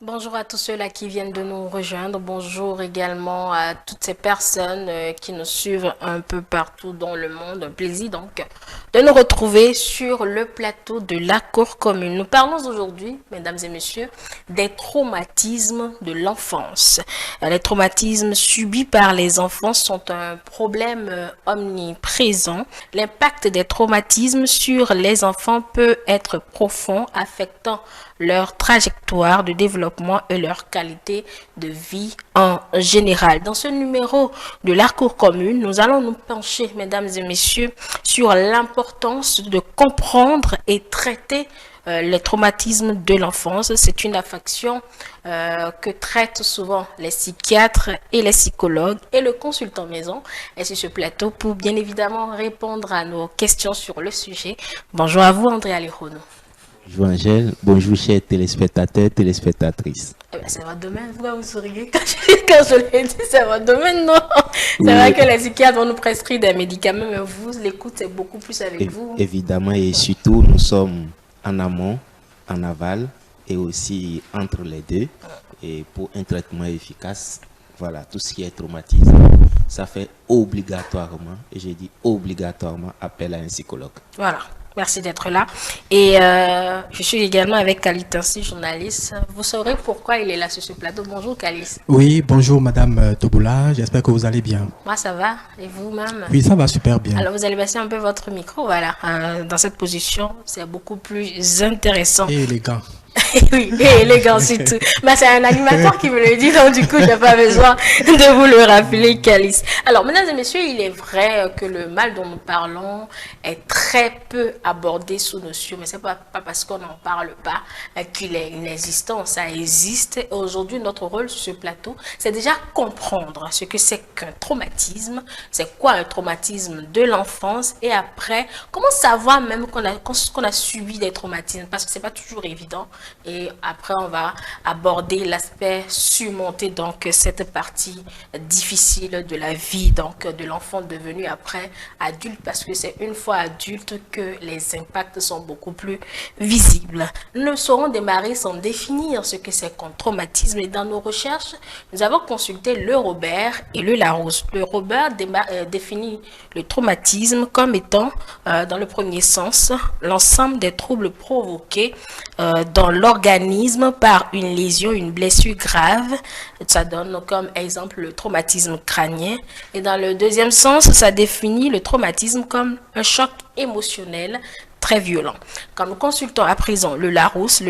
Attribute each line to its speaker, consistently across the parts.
Speaker 1: Bonjour à tous ceux-là qui viennent de nous rejoindre. Bonjour également à toutes ces personnes qui nous suivent un peu partout dans le monde. Un plaisir donc de nous retrouver sur le plateau de la Cour commune. Nous parlons aujourd'hui, mesdames et messieurs, des traumatismes de l'enfance. Les traumatismes subis par les enfants sont un problème omniprésent. L'impact des traumatismes sur les enfants peut être profond, affectant leur trajectoire de développement et leur qualité de vie en général. Dans ce numéro de la Cour commune, nous allons nous pencher, mesdames et messieurs, sur l'importance de comprendre et traiter les traumatismes de l'enfance. C'est une affection que traitent souvent les psychiatres et les psychologues, et le consultant maison est sur ce plateau pour bien évidemment répondre à nos questions sur le sujet. Bonjour à vous, André Alirono.
Speaker 2: Bonjour Angèle, bonjour chers téléspectateurs, téléspectatrices.
Speaker 1: Eh ben, c'est votre domaine, pourquoi vous souriez quand je l'ai dit, c'est votre domaine, non? C'est vrai
Speaker 2: Oui,
Speaker 1: que les psychiatres vont nous prescrire des médicaments, mais vous, l'écoute, c'est beaucoup plus avec vous.
Speaker 2: évidemment, et surtout, nous sommes en amont, en aval et aussi entre les deux. Et pour un traitement efficace, voilà, tout ce qui est traumatisme, ça fait obligatoirement, et j'ai dit obligatoirement, appel à un psychologue.
Speaker 1: Voilà, merci d'être là. Et je suis également avec Khalid Tansi, journaliste. Vous saurez pourquoi il est là sur ce plateau. Bonjour Khalid.
Speaker 3: Oui, bonjour Madame Toboula, j'espère que vous allez bien.
Speaker 1: Moi, ça va? Et vous-même?
Speaker 3: Oui, ça va super bien.
Speaker 1: Alors, vous allez baisser un peu votre micro, voilà. Dans cette position, c'est beaucoup plus intéressant.
Speaker 3: Et élégant.
Speaker 1: Oui, et élégant surtout. Mais c'est un animateur qui me le dit, donc du coup, je n'ai pas besoin de vous le rappeler, Calice. Alors, mesdames et messieurs, il est vrai que le mal dont nous parlons est très peu abordé sous nos cieux, mais ce n'est pas parce qu'on n'en parle pas qu'il est inexistant, ça existe. Et aujourd'hui, notre rôle sur ce plateau, c'est déjà comprendre ce que c'est qu'un traumatisme, c'est quoi un traumatisme de l'enfance, et après, comment savoir même qu'on a subi des traumatismes, parce que ce n'est pas toujours évident. Et après, on va aborder l'aspect surmonter donc cette partie difficile de la vie donc de l'enfant devenu après adulte, parce que c'est une fois adulte que les impacts sont beaucoup plus visibles. Nous saurons démarrer sans définir ce que c'est qu'un traumatisme, et dans nos recherches, nous avons consulté le Robert et le Larousse. Le Robert définit le traumatisme comme étant, dans le premier sens, l'ensemble des troubles provoqués dans l'organisme par une lésion, une blessure grave. Ça donne comme exemple le traumatisme crânien. Et dans le deuxième sens, ça définit le traumatisme comme un choc émotionnel très violent. Quand nous consultons à présent le Larousse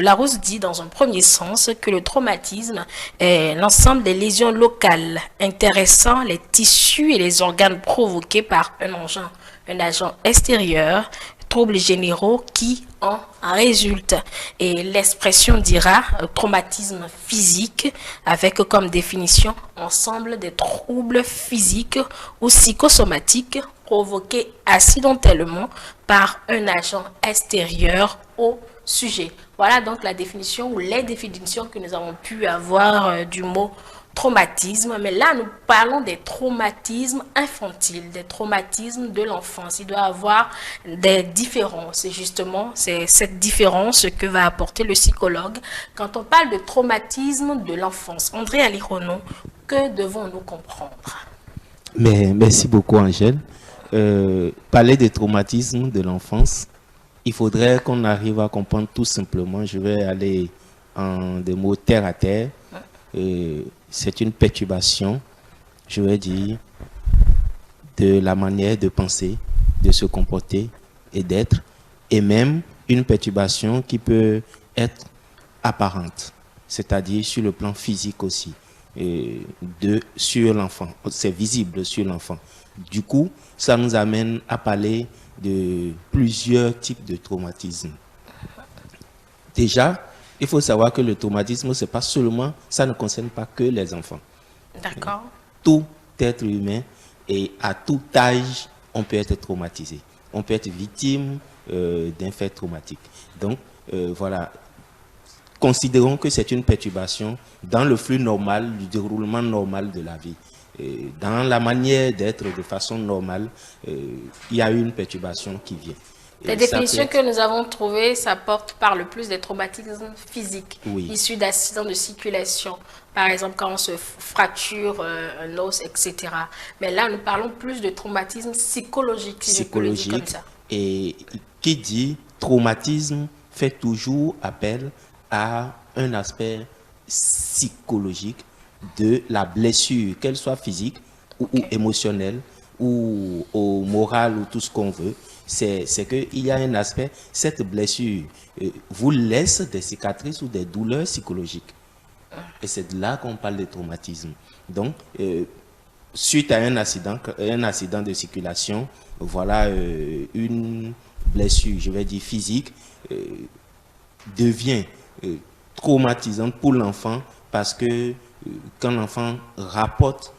Speaker 1: dit dans un premier sens que le traumatisme est l'ensemble des lésions locales intéressant les tissus et les organes provoqués par un agent extérieur, troubles généraux qui en résultent. Et l'expression dira traumatisme physique avec comme définition ensemble des troubles physiques ou psychosomatiques provoqués accidentellement par un agent extérieur au sujet. Voilà donc la définition ou les définitions que nous avons pu avoir du mot traumatisme, mais là nous parlons des traumatismes infantiles, des traumatismes de l'enfance. Il doit y avoir des différences, et justement c'est cette différence que va apporter le psychologue quand on parle de traumatisme de l'enfance. André Alirono, que devons-nous comprendre?
Speaker 2: Mais merci beaucoup Angèle. Parler des traumatismes de l'enfance, il faudrait qu'on arrive à comprendre tout simplement, je vais aller en des mots terre à terre. C'est une perturbation, je vais dire, de la manière de penser, de se comporter et d'être, et même une perturbation qui peut être apparente, c'est-à-dire sur le plan physique aussi, sur l'enfant. C'est visible sur l'enfant. Du coup, ça nous amène à parler de plusieurs types de traumatismes. Déjà, il faut savoir que le traumatisme, c'est pas seulement, ça ne concerne pas que les enfants.
Speaker 1: D'accord.
Speaker 2: Tout être humain et à tout âge, on peut être traumatisé. On peut être victime d'un fait traumatique. Donc, voilà. Considérons que c'est une perturbation dans le flux normal, du déroulement normal de la vie. Dans la manière d'être de façon normale, il y a une perturbation qui vient.
Speaker 1: Les définitions que nous avons trouvées, ça parle le plus des traumatismes physiques, issus d'accidents de circulation. Par exemple, quand on se fracture un os, etc. Mais là, nous parlons plus de traumatisme psychologique, si je peux le dire comme ça.
Speaker 2: Et qui dit traumatisme fait toujours appel à un aspect psychologique de la blessure, qu'elle soit physique ou émotionnelle ou morale ou tout ce qu'on veut. C'est qu'il y a un aspect, cette blessure vous laisse des cicatrices ou des douleurs psychologiques. Et c'est de là qu'on parle de traumatisme. Donc, suite à un accident de circulation, voilà, une blessure, je vais dire physique, devient traumatisante pour l'enfant parce que quand l'enfant rapporte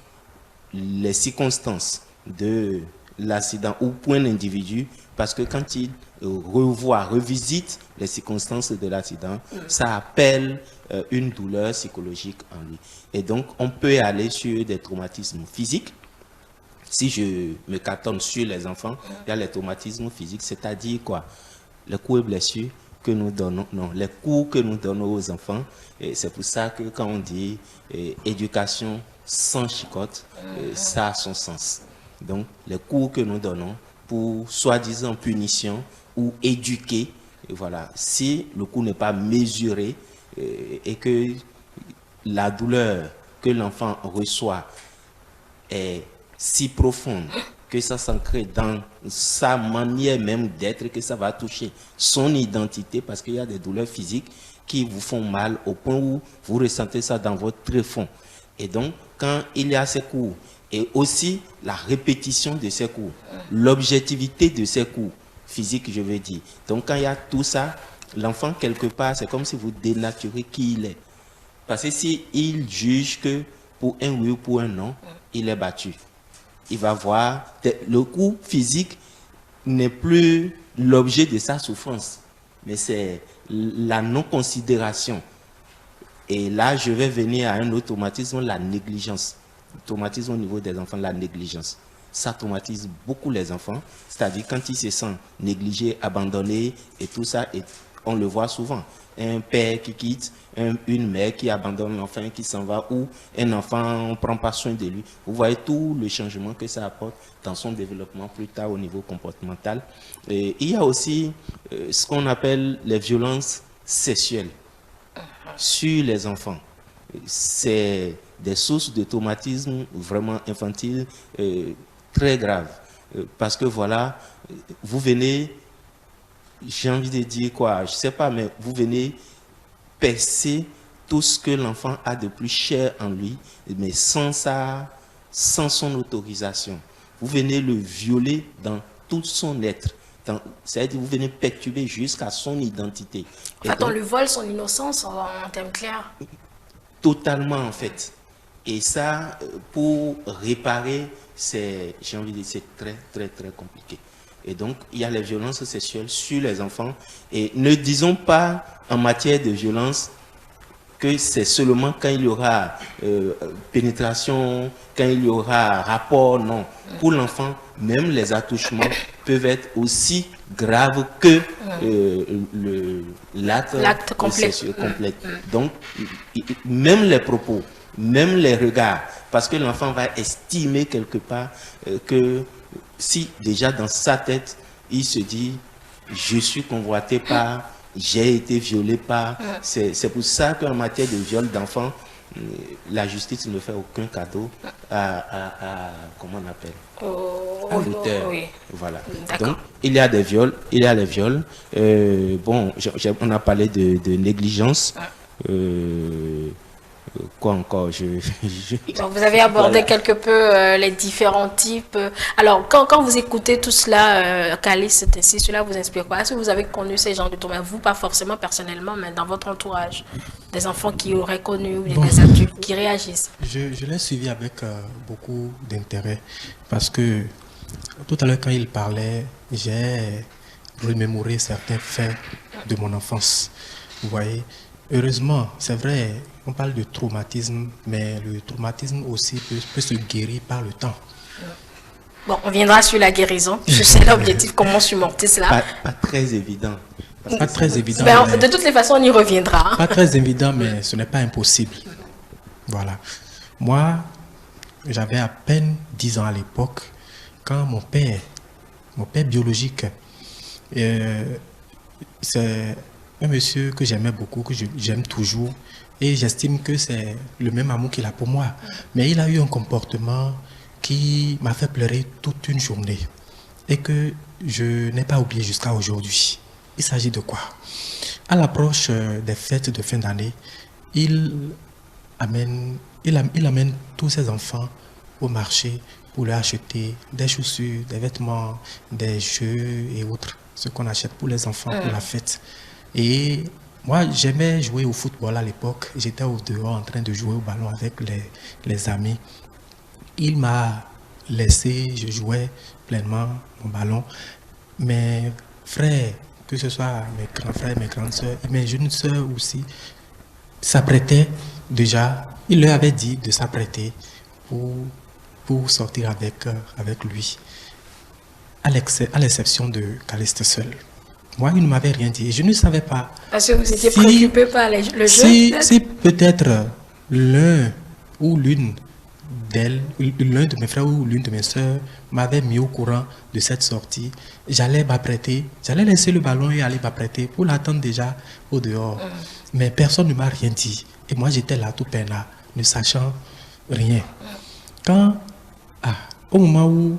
Speaker 2: les circonstances de l'accident ou point d'individu, parce que quand il revisite les circonstances de l'accident, ça appelle une douleur psychologique en lui. Et donc, on peut aller sur des traumatismes physiques. Si je me cantonne sur les enfants, il y a les traumatismes physiques, c'est-à-dire quoi? Les coups et blessures que nous donnons, non, les coups que nous donnons aux enfants. Et c'est pour ça que quand on dit éducation sans chicotte, ça a son sens. Donc, les coups que nous donnons pour soi-disant punition ou éduquer, et voilà, si le coup n'est pas mesuré et que la douleur que l'enfant reçoit est si profonde que ça s'ancre dans sa manière même d'être, que ça va toucher son identité, parce qu'il y a des douleurs physiques qui vous font mal au point où vous ressentez ça dans votre tréfonds. Et donc, quand il y a ces coups, et aussi la répétition de ces coups, l'objectivité de ces coups, physiques je veux dire. Donc, quand il y a tout ça, l'enfant, quelque part, c'est comme si vous dénaturez qui il est. Parce que s'il juge que pour un oui ou pour un non, il est battu. Il va voir, le coup physique n'est plus l'objet de sa souffrance, mais c'est la non-considération. Et là, je vais venir à un autre traumatisme, la négligence. Le traumatisme au niveau des enfants, la négligence. Ça traumatise beaucoup les enfants, c'est-à-dire quand ils se sentent négligés, abandonnés et tout ça, et on le voit souvent. Un père qui quitte, une mère qui abandonne l'enfant, qui s'en va, ou un enfant, on ne prend pas soin de lui. Vous voyez tout le changement que ça apporte dans son développement plus tard au niveau comportemental. Et il y a aussi ce qu'on appelle les violences sexuelles sur les enfants. C'est des sources de traumatisme vraiment infantiles très graves. Parce que voilà, vous venez, j'ai envie de dire quoi, je ne sais pas, mais vous venez percer tout ce que l'enfant a de plus cher en lui, mais sans son autorisation. Vous venez le violer dans tout son être. C'est-à-dire vous venez perturber jusqu'à son identité.
Speaker 1: En fait, on lui vole son innocence en termes clairs.
Speaker 2: Totalement, en fait. Et ça, pour réparer, j'ai envie de dire, c'est très, très, très compliqué. Et donc, il y a les violences sexuelles sur les enfants. Et ne disons pas en matière de violence que c'est seulement quand il y aura pénétration, quand il y aura rapport, non. Pour l'enfant, même les attouchements peuvent être aussi graves que l'acte complet. Donc, même les propos, même les regards, parce que l'enfant va estimer quelque part que si déjà dans sa tête, il se dit « je suis convoité par, j'ai été violé par ». C'est pour ça qu'en matière de viol d'enfants, la justice ne fait aucun cadeau à comment on appelle, à l'auteur.
Speaker 1: Oui.
Speaker 2: Voilà. Donc, il y a des viols, il y a les viols. Bon, on a parlé de négligence. Quoi encore
Speaker 1: Donc vous avez abordé quelque peu les différents types. Alors, quand vous écoutez tout cela, Calice, cela vous inspire quoi? Est-ce que vous avez connu ces genres de traumatismes? Vous, pas forcément personnellement, mais dans votre entourage, des enfants qui auraient connu ou des adultes qui réagissent?
Speaker 3: Je l'ai suivi avec beaucoup d'intérêt parce que tout à l'heure, quand il parlait, j'ai remémoré certains faits de mon enfance. Vous voyez, heureusement, c'est vrai, on parle de traumatisme, mais le traumatisme aussi peut se guérir par le temps.
Speaker 1: Bon, on viendra sur la guérison. Je sais l'objectif, comment surmonter cela.
Speaker 2: Pas très évident.
Speaker 3: Pas très évident.
Speaker 1: Ben, de toutes les façons, on y reviendra.
Speaker 3: Pas très évident, mais ce n'est pas impossible. Voilà. Moi, j'avais à peine 10 ans à l'époque, quand mon père biologique, c'est un monsieur que j'aimais beaucoup, que j'aime toujours, et j'estime que c'est le même amour qu'il a pour moi. Mais il a eu un comportement qui m'a fait pleurer toute une journée et que je n'ai pas oublié jusqu'à aujourd'hui. Il s'agit de quoi? À l'approche des fêtes de fin d'année, il amène tous ses enfants au marché pour leur acheter des chaussures, des vêtements, des jeux et autres, ce qu'on achète pour les enfants pour la fête. Et moi, j'aimais jouer au football à l'époque. J'étais au dehors en train de jouer au ballon avec les amis. Il m'a laissé, je jouais pleinement mon ballon. Mes frères, que ce soit mes grands frères, mes grandes sœurs, et mes jeunes sœurs aussi, s'apprêtaient déjà. Il leur avait dit de s'apprêter pour sortir avec lui, à l'exception de Caliste seul. Moi, il ne m'avait rien dit. Je ne savais pas.
Speaker 1: Parce que vous étiez préoccupé par le jeu.
Speaker 3: Si peut-être l'un ou l'une l'un de mes frères ou l'une de mes sœurs m'avait mis au courant de cette sortie, j'allais m'apprêter, j'allais laisser le ballon et aller m'apprêter pour l'attendre déjà au dehors. Mais personne ne m'a rien dit. Et moi, j'étais là tout peinard, ne sachant rien. Quand, au moment où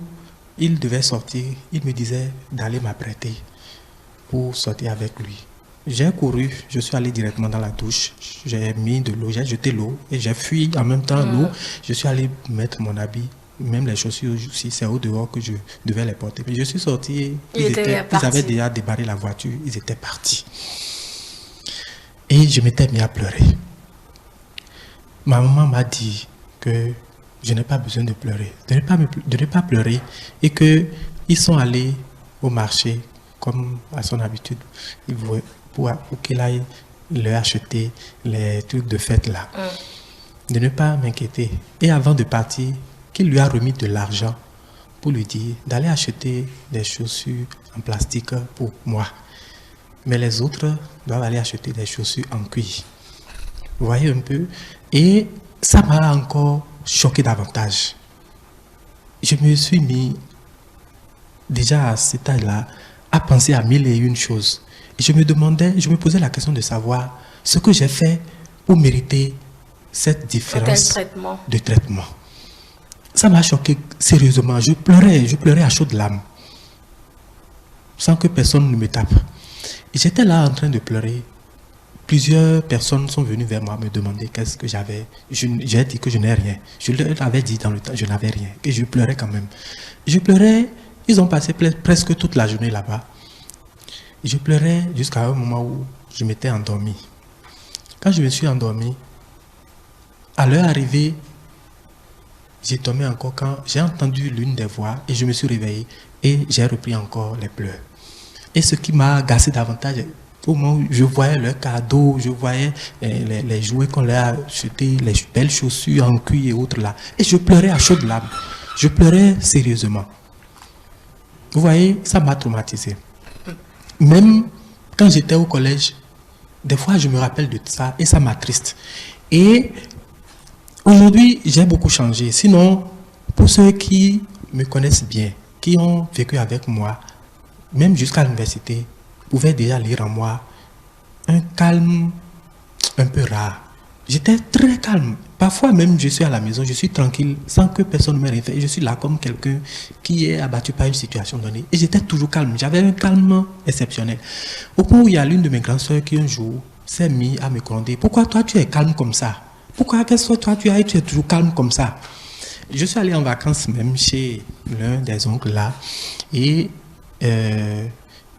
Speaker 3: il devait sortir, il me disait d'aller m'apprêter pour sortir avec lui. J'ai couru, je suis allé directement dans la douche, j'ai mis de l'eau, j'ai jeté l'eau et j'ai fui en même temps l'eau. Je suis allé mettre mon habit, même les chaussures aussi, c'est au dehors que je devais les porter. Mais je suis sorti, ils avaient déjà débarré la voiture, ils étaient partis. Et je m'étais mis à pleurer. Ma maman m'a dit que je n'ai pas besoin de pleurer, de ne pas pleurer, et qu'ils sont allés au marché comme à son habitude, pour qu'il aille leur acheter les trucs de fête là. De ne pas m'inquiéter. Et avant de partir, qu'il lui a remis de l'argent pour lui dire d'aller acheter des chaussures en plastique pour moi. Mais les autres doivent aller acheter des chaussures en cuir. Vous voyez un peu? Et ça m'a encore choqué davantage. Je me suis mis, déjà à cet âge-là, à penser à mille et une choses. Et je me posais la question de savoir ce que j'ai fait pour mériter cette différence de traitement. Ça m'a choqué sérieusement. Je pleurais à chaudes larmes, sans que personne ne me tape. Et j'étais là en train de pleurer. Plusieurs personnes sont venues vers moi me demander qu'est-ce que j'avais. J'ai dit que je n'ai rien. Je leur avais dit dans le temps que je n'avais rien. Et je pleurais quand même. Je pleurais. Ils ont passé presque toute la journée là-bas. Et je pleurais jusqu'à un moment où je m'étais endormi. Quand je me suis endormi, à leur arrivée, j'ai dormi encore quand j'ai entendu l'une des voix et je me suis réveillé et j'ai repris encore les pleurs. Et ce qui m'a agacé davantage, au moment où je voyais leurs cadeaux, je voyais les jouets qu'on leur a achetés, les belles chaussures en cuir et autres là. Et je pleurais à chaudes larmes. Je pleurais sérieusement. Vous voyez, ça m'a traumatisé. Même quand j'étais au collège, des fois je me rappelle de ça et ça m'attriste. Et aujourd'hui, j'ai beaucoup changé. Sinon, pour ceux qui me connaissent bien, qui ont vécu avec moi, même jusqu'à l'université, pouvaient déjà lire en moi un calme un peu rare. J'étais très calme. Parfois même, je suis à la maison, je suis tranquille, sans que personne ne me réveille. Je suis là comme quelqu'un qui est abattu par une situation donnée. Et j'étais toujours calme. J'avais un calme exceptionnel. Au point où il y a l'une de mes grandes sœurs qui un jour s'est mise à me gronder. Pourquoi toi tu es calme comme ça? Pourquoi qu'est-ce que toi tu es toujours calme comme ça? Je suis allé en vacances même chez l'un des oncles là. Et il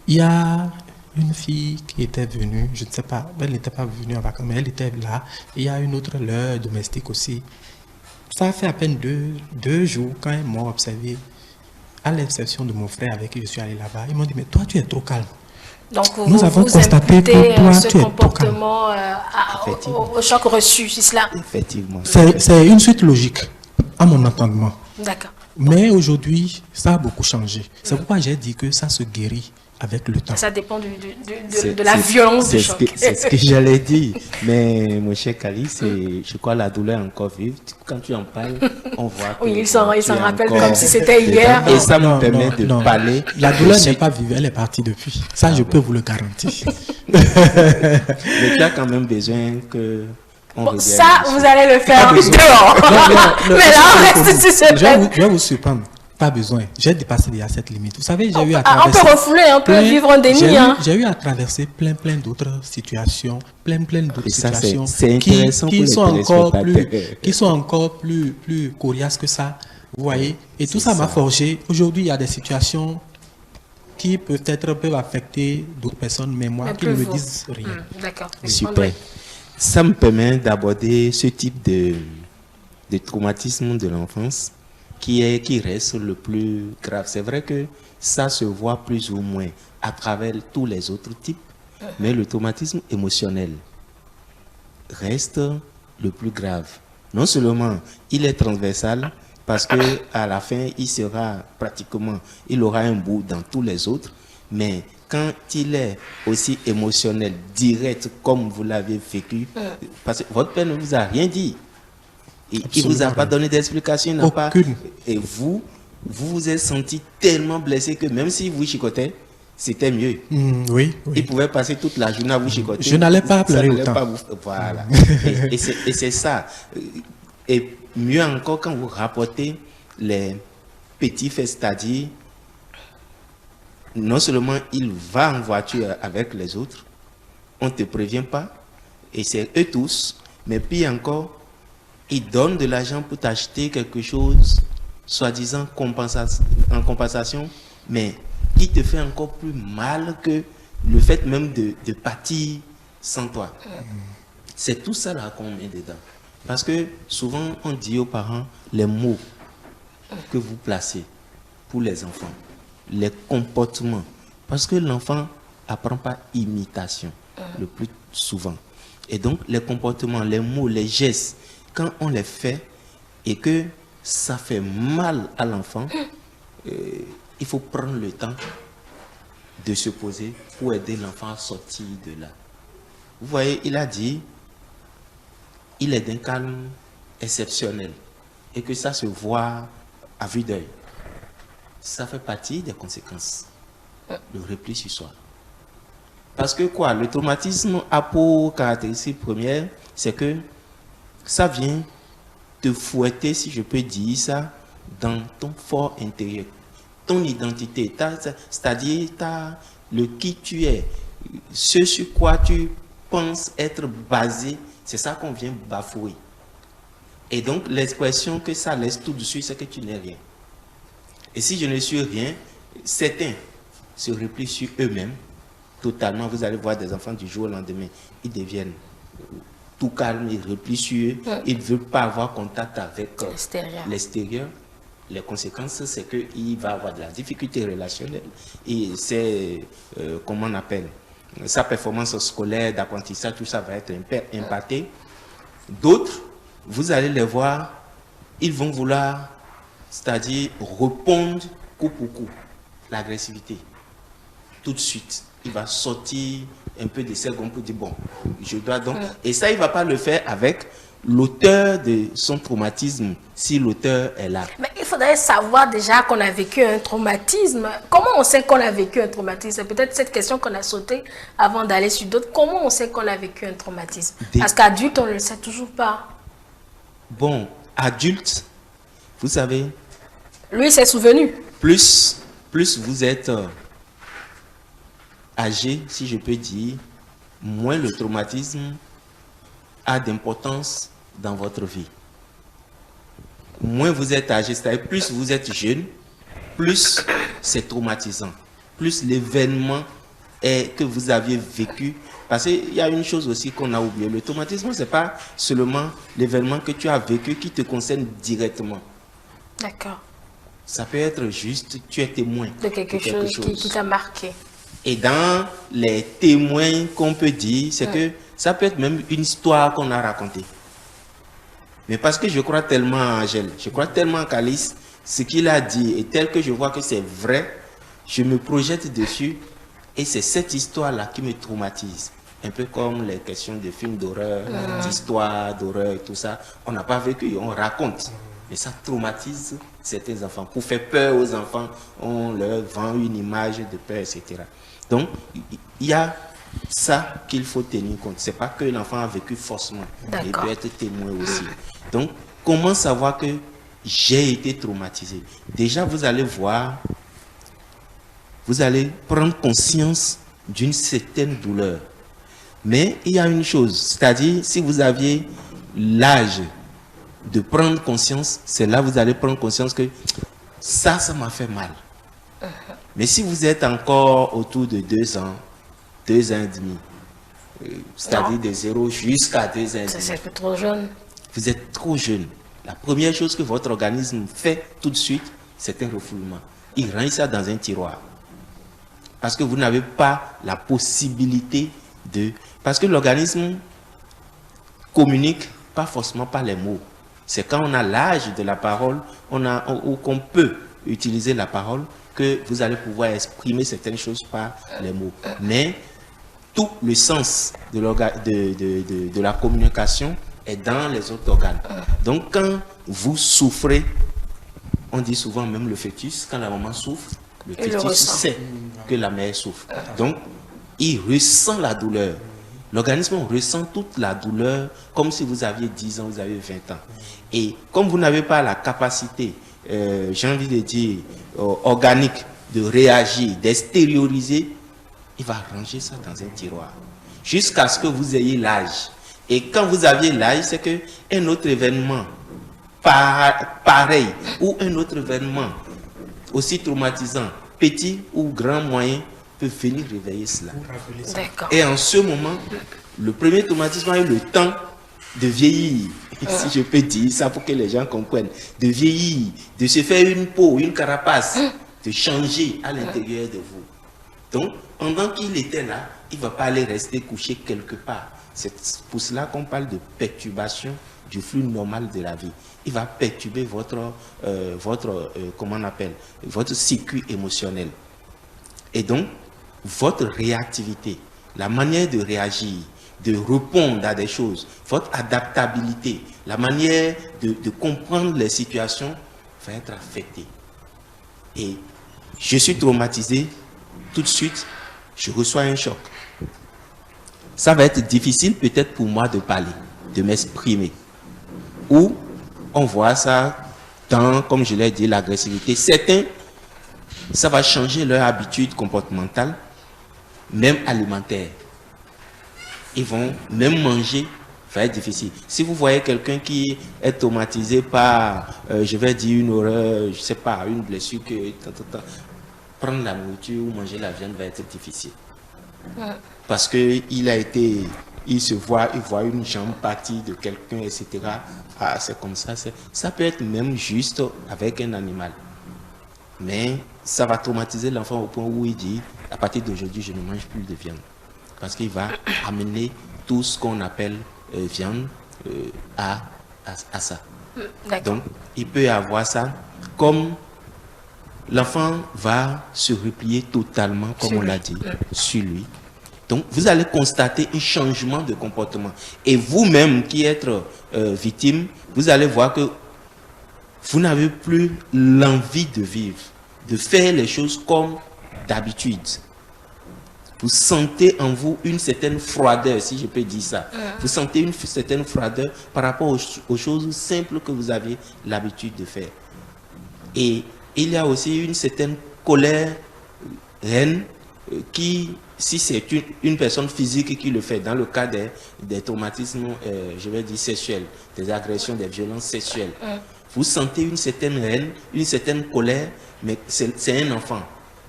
Speaker 3: y a une fille qui était venue, je ne sais pas, elle n'était pas venue en vacances, mais elle était là. Et il y a une autre, leur domestique aussi. Ça a fait à peine deux jours quand ils m'ont observé, à l'exception de mon frère avec qui je suis allé là-bas. Ils m'ont dit, mais toi, tu es trop calme.
Speaker 1: Donc,
Speaker 3: nous avons constaté que toi,
Speaker 1: ce
Speaker 3: tu es trop calme.
Speaker 1: Au choc reçu, c'est cela?
Speaker 2: Effectivement.
Speaker 3: C'est une suite logique, à mon entendement.
Speaker 1: D'accord.
Speaker 3: Mais aujourd'hui, ça a beaucoup changé. C'est pourquoi j'ai dit que ça se guérit avec le temps.
Speaker 1: Ça dépend de la violence du choc.
Speaker 2: C'est ce que j'allais dire. Mais mon cher Kali, je crois la douleur est encore vive. Quand tu en parles, on voit que
Speaker 1: Oui, il s'en rappelle
Speaker 2: encore
Speaker 1: comme si c'était hier.
Speaker 2: Et ça me permet de parler.
Speaker 3: La douleur n'est pas vive, elle est partie depuis. Ça, je peux vous le garantir.
Speaker 2: Mais tu as quand même besoin que...
Speaker 1: Bon, ça, vous allez le faire dehors. Mais là, on reste sur ce thème.
Speaker 3: Je vais vous surprendre. Pas besoin. J'ai dépassé déjà cette limite. Vous savez, j'ai eu à
Speaker 1: On
Speaker 3: traverser...
Speaker 1: peut refouler, on peut vivre en déni.
Speaker 3: J'ai eu à traverser plein d'autres situations, plein d'autres situations qui sont encore plus coriaces que ça. Vous voyez? Et tout ça m'a forgé. Aujourd'hui, il y a des situations qui peut-être peuvent affecter d'autres personnes, mais moi, qui ne me disent rien.
Speaker 1: D'accord.
Speaker 2: Super. Ça me permet d'aborder ce type de traumatisme de l'enfance qui reste le plus grave. C'est vrai que ça se voit plus ou moins à travers tous les autres types, mais le traumatisme émotionnel reste le plus grave. Non seulement il est transversal, parce que à la fin, il aura un bout dans tous les autres, mais quand il est aussi émotionnel, direct, comme vous l'avez vécu, parce que votre père ne vous a rien dit. Il ne vous a pas donné d'explication. Et vous vous êtes senti tellement blessé que même si vous chicotez, c'était mieux.
Speaker 3: Oui.
Speaker 2: Il pouvait passer toute la journée à vous chicoter.
Speaker 3: Je n'allais pas pleurer autant.
Speaker 2: Voilà. Et c'est ça. Et mieux encore quand vous rapportez les petits faits, c'est-à-dire, non seulement il va en voiture avec les autres, on ne te prévient pas, et c'est eux tous, mais puis encore, ils donnent de l'argent pour t'acheter quelque chose, soi-disant en compensation, mais qui te fait encore plus mal que le fait même de partir sans toi. C'est tout ça là qu'on met dedans. Parce que souvent, on dit aux parents les mots que vous placez pour les enfants, les comportements. Parce que l'enfant apprend par imitation, le plus souvent. Et donc, les comportements, les mots, les gestes, quand on les fait et que ça fait mal à l'enfant, il faut prendre le temps de se poser pour aider l'enfant à sortir de là. Vous voyez, il a dit, il est d'un calme exceptionnel et que ça se voit à vue d'œil. Ça fait partie des conséquences. Le repli sur soi. Parce que quoi, le traumatisme a pour caractéristique première, c'est que ça vient te fouetter, si je peux dire ça, dans ton fort intérieur. Ton identité, c'est-à-dire le qui tu es, ce sur quoi tu penses être basé, c'est ça qu'on vient bafouer. Et donc, l'expression que ça laisse tout dessus, c'est que tu n'es rien. Et si je ne suis rien, certains se replient sur eux-mêmes, totalement. Vous allez voir des enfants du jour au lendemain, ils deviennent tout calmes, ils replient sur eux, ils ne veulent pas avoir contact avec l'extérieur. Les conséquences, c'est qu'il va avoir de la difficulté relationnelle et c'est, comment on appelle, sa performance scolaire, d'apprentissage, tout ça va être impacté. D'autres, vous allez les voir, ils vont vouloir, c'est-à-dire répondre coup pour coup, l'agressivité. Tout de suite, il va sortir un peu de secondes pour dire, bon, je dois donc... Et ça, il ne va pas le faire avec l'auteur de son traumatisme, si l'auteur est là.
Speaker 1: Mais il faudrait savoir déjà qu'on a vécu un traumatisme. Comment on sait qu'on a vécu un traumatisme? C'est peut-être cette question qu'on a sautée avant d'aller sur d'autres. Comment on sait qu'on a vécu un traumatisme? Parce qu'adulte, on ne le sait toujours pas.
Speaker 2: Bon, adulte, vous savez...
Speaker 1: Lui, s'est souvenu.
Speaker 2: Plus vous êtes âgé, si je peux dire, moins le traumatisme a d'importance dans votre vie. Moins vous êtes âgé, c'est-à-dire plus vous êtes jeune, plus c'est traumatisant, plus l'événement que vous aviez vécu. Parce qu'il y a une chose aussi qu'on a oublié, le traumatisme, ce n'est pas seulement l'événement que tu as vécu qui te concerne directement.
Speaker 1: D'accord.
Speaker 2: Ça peut être juste, tu es témoin
Speaker 1: de quelque chose qui t'a marqué.
Speaker 2: Et dans les témoins qu'on peut dire, c'est que ça peut être même une histoire qu'on a racontée. Mais parce que je crois tellement à Angèle, je crois tellement à Calice, ce qu'il a dit, et tel que je vois que c'est vrai, je me projette dessus, et c'est cette histoire-là qui me traumatise. Un peu comme les questions de films d'horreur, d'histoires d'horreur et tout ça. On n'a pas vécu, on raconte. Mais ça traumatise certains enfants. Pour faire peur aux enfants, on leur vend une image de peur, etc. Donc, il y a ça qu'il faut tenir compte. Ce n'est pas que l'enfant a vécu forcément. Il peut être témoin aussi. Donc, comment savoir que j'ai été traumatisé? Déjà, vous allez voir, vous allez prendre conscience d'une certaine douleur. Mais il y a une chose, c'est-à-dire si vous aviez l'âge de prendre conscience, c'est là que vous allez prendre conscience que ça m'a fait mal. Mais si vous êtes encore autour de 2 ans, 2 ans et demi, c'est-à-dire de 0 jusqu'à 2 ans et demi,
Speaker 1: c'est trop jeune.
Speaker 2: Vous êtes trop jeune. La première chose que votre organisme fait tout de suite, c'est un refoulement. Il range ça dans un tiroir. Parce que vous n'avez pas la possibilité de... Parce que l'organisme communique pas forcément par les mots. C'est quand on a l'âge de la parole, ou qu'on peut utiliser la parole, que vous allez pouvoir exprimer certaines choses par les mots. Mais tout le sens de la communication est dans les autres organes. Donc quand vous souffrez, on dit souvent même le fœtus, quand la maman souffre, le fœtus sait que la mère souffre. Donc il ressent la douleur. L'organisme ressent toute la douleur comme si vous aviez 10 ans, vous avez 20 ans. Et comme vous n'avez pas la capacité, j'ai envie de dire, organique, de réagir, d'extérioriser, il va ranger ça dans un tiroir. Jusqu'à ce que vous ayez l'âge. Et quand vous aviez l'âge, c'est qu'un autre événement pareil, ou un autre événement aussi traumatisant, petit ou grand moyen, peut venir réveiller cela. Et en ce moment, le premier traumatisme a eu le temps de vieillir, si je peux dire ça pour que les gens comprennent, de vieillir, de se faire une peau, une carapace, de changer à l'intérieur de vous. Donc, pendant qu'il était là, il ne va pas aller rester couché quelque part. C'est pour cela qu'on parle de perturbation du flux normal de la vie. Il va perturber comment on appelle, votre circuit émotionnel. Et donc, votre réactivité, la manière de réagir, de répondre à des choses, votre adaptabilité, la manière de comprendre les situations va être affectée. Et je suis traumatisé, tout de suite, je reçois un choc. Ça va être difficile peut-être pour moi de parler, de m'exprimer. Ou on voit ça dans, comme je l'ai dit, l'agressivité. Certains, ça va changer leur habitude comportementale, même alimentaire. Ils vont même manger, ça va être difficile. Si vous voyez quelqu'un qui est traumatisé par, je vais dire une horreur, je ne sais pas, une blessure, prendre la nourriture ou manger la viande va être difficile. Parce qu'il a été, il voit une jambe partie de quelqu'un, etc. Ah, c'est comme ça. Ça peut être même juste avec un animal. Mais ça va traumatiser l'enfant au point où il dit, à partir d'aujourd'hui, je ne mange plus de viande. Parce qu'il va amener tout ce qu'on appelle viande à ça. Donc, il peut y avoir ça. Comme l'enfant va se replier totalement, comme on l'a dit, sur lui. Donc, vous allez constater un changement de comportement. Et vous-même qui êtes victime, vous allez voir que vous n'avez plus l'envie de vivre, de faire les choses comme d'habitude. Vous sentez en vous une certaine froideur, si je peux dire ça. Vous sentez une certaine froideur par rapport aux choses simples que vous avez l'habitude de faire. Et il y a aussi une certaine colère reine qui, si c'est une personne physique qui le fait, dans le cas des traumatismes, je vais dire sexuels, des agressions, des violences sexuelles, vous sentez une certaine haine, une certaine colère, mais c'est un enfant.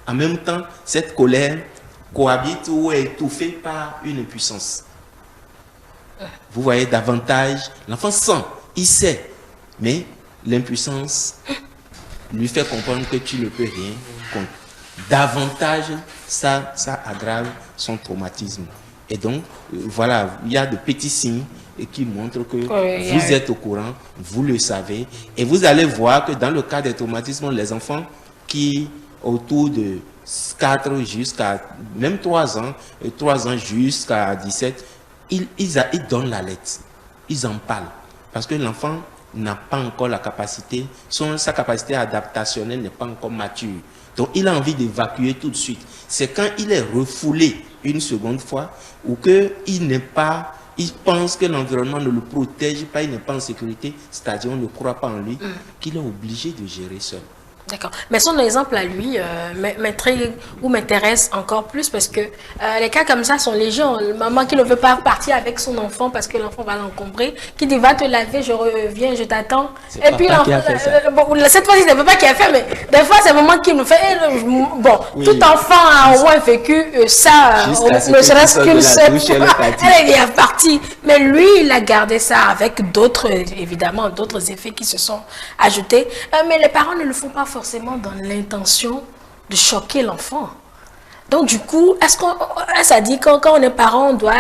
Speaker 2: En même temps, cette colère cohabite ou est étouffée par une impuissance. Vous voyez davantage, l'enfant sent, il sait, mais l'impuissance lui fait comprendre que tu ne peux rien contre. Davantage, ça aggrave son traumatisme. Et donc, voilà, il y a de petits signes qui montrent que
Speaker 1: Oui,
Speaker 2: vous êtes au courant, vous le savez. Et vous allez voir que dans le cas des traumatismes, les enfants qui, autour de 4 jusqu'à même 3 ans, 3 ans jusqu'à 17, ils donnent la lettre. Ils en parlent. Parce que l'enfant n'a pas encore la capacité, sa capacité adaptationnelle n'est pas encore mature. Donc il a envie d'évacuer tout de suite. C'est quand il est refoulé une seconde fois ou qu'il n'est pas, il pense que l'environnement ne le protège pas, il n'est pas en sécurité, c'est-à-dire on ne croit pas en lui, qu'il est obligé de gérer seul.
Speaker 1: D'accord. Mais son exemple à lui m'intéresse encore plus parce que les cas comme ça sont légion. Maman qui ne veut pas partir avec son enfant parce que l'enfant va l'encombrer, qui dit va te laver, je reviens, je t'attends. Et puis cette fois-ci, c'est papa qui a fait, mais des fois c'est maman qui nous fait. Tout enfant a au moins vécu ça, ne serait-ce qu'une seule fois. Elle est partie. Mais lui, il a gardé ça avec d'autres, évidemment, d'autres effets qui se sont ajoutés. Mais les parents ne le font pas forcément dans l'intention de choquer l'enfant. Donc du coup, ça dit quand on est parent, on doit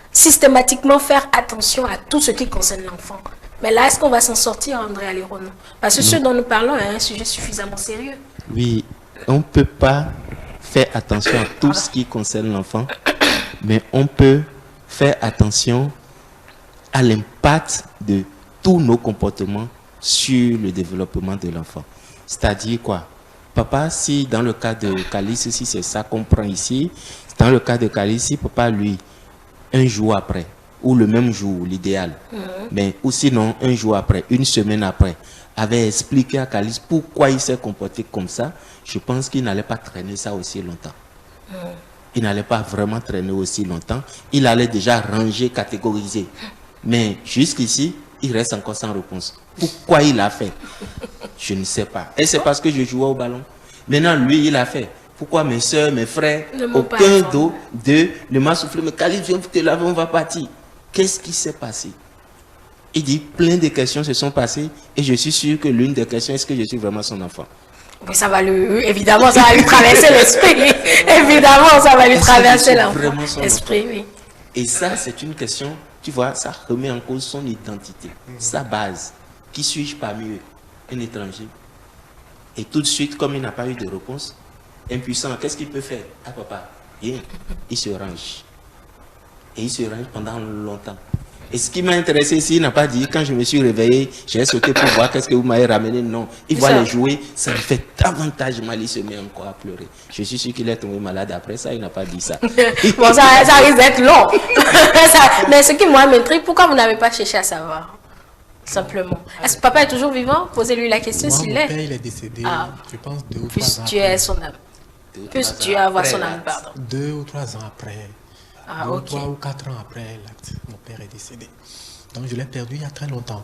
Speaker 1: systématiquement faire attention à tout ce qui concerne l'enfant. Mais là, est-ce qu'on va s'en sortir, André Alirono? Parce que ce dont nous parlons est un sujet suffisamment sérieux.
Speaker 2: Oui, on ne peut pas faire attention à tout ce qui concerne l'enfant, mais on peut faire attention à l'impact de tous nos comportements sur le développement de l'enfant. C'est-à-dire quoi? Papa, si dans le cas de Calice, si c'est ça qu'on prend ici, dans le cas de Calice, si papa, lui, un jour après, ou le même jour, l'idéal, mais ou sinon un jour après, une semaine après, avait expliqué à Calice pourquoi il s'est comporté comme ça, je pense qu'il n'allait pas traîner ça aussi longtemps. Il n'allait pas vraiment traîner aussi longtemps. Il allait déjà ranger, catégoriser. Mais jusqu'ici, il reste encore sans réponse. Pourquoi il a fait? Je ne sais pas. Et c'est parce que je jouais au ballon. Maintenant, lui, il a fait. Pourquoi mes soeurs, mes frères, aucun d'eux ne m'a soufflé. Mais Khalid, viens te laver, on va partir. Qu'est-ce qui s'est passé? Il dit, plein de questions se sont passées. Et je suis sûr que l'une des questions, est-ce que je suis vraiment son enfant?
Speaker 1: Mais ça va évidemment, ça va lui traverser l'esprit. Évidemment, ça va lui traverser l'esprit. Oui.
Speaker 2: Et ça, c'est une question, tu vois, ça remet en cause son identité, sa base. Qui suis-je parmi eux? Un étranger. Et tout de suite, comme il n'a pas eu de réponse, impuissant, qu'est-ce qu'il peut faire? Ah papa, rien. Il se range. Et il se range pendant longtemps. Et ce qui m'a intéressé ici, il n'a pas dit, quand je me suis réveillé, j'ai sauté pour voir qu'est-ce que vous m'avez ramené. Non, il voit les jouer, ça lui fait davantage mal, il se met encore à pleurer. Je suis sûr qu'il est tombé malade après ça, il n'a pas dit ça.
Speaker 1: Bon, ça risque d'être long. Mais ce qui moi m'intrigue, pourquoi vous n'avez pas cherché à savoir? Simplement. Est-ce que papa est toujours vivant? Posez-lui la question s'il est.
Speaker 3: Mon père, il est décédé, je pense, 2 ou 3 ans.
Speaker 1: Plus tu es son âme. Plus tu as voir son âme, pardon.
Speaker 3: 2 ou 3 ans après. 2 ou 3 ou 4 ans après l'acte, mon père est décédé. Donc je l'ai perdu il y a très longtemps.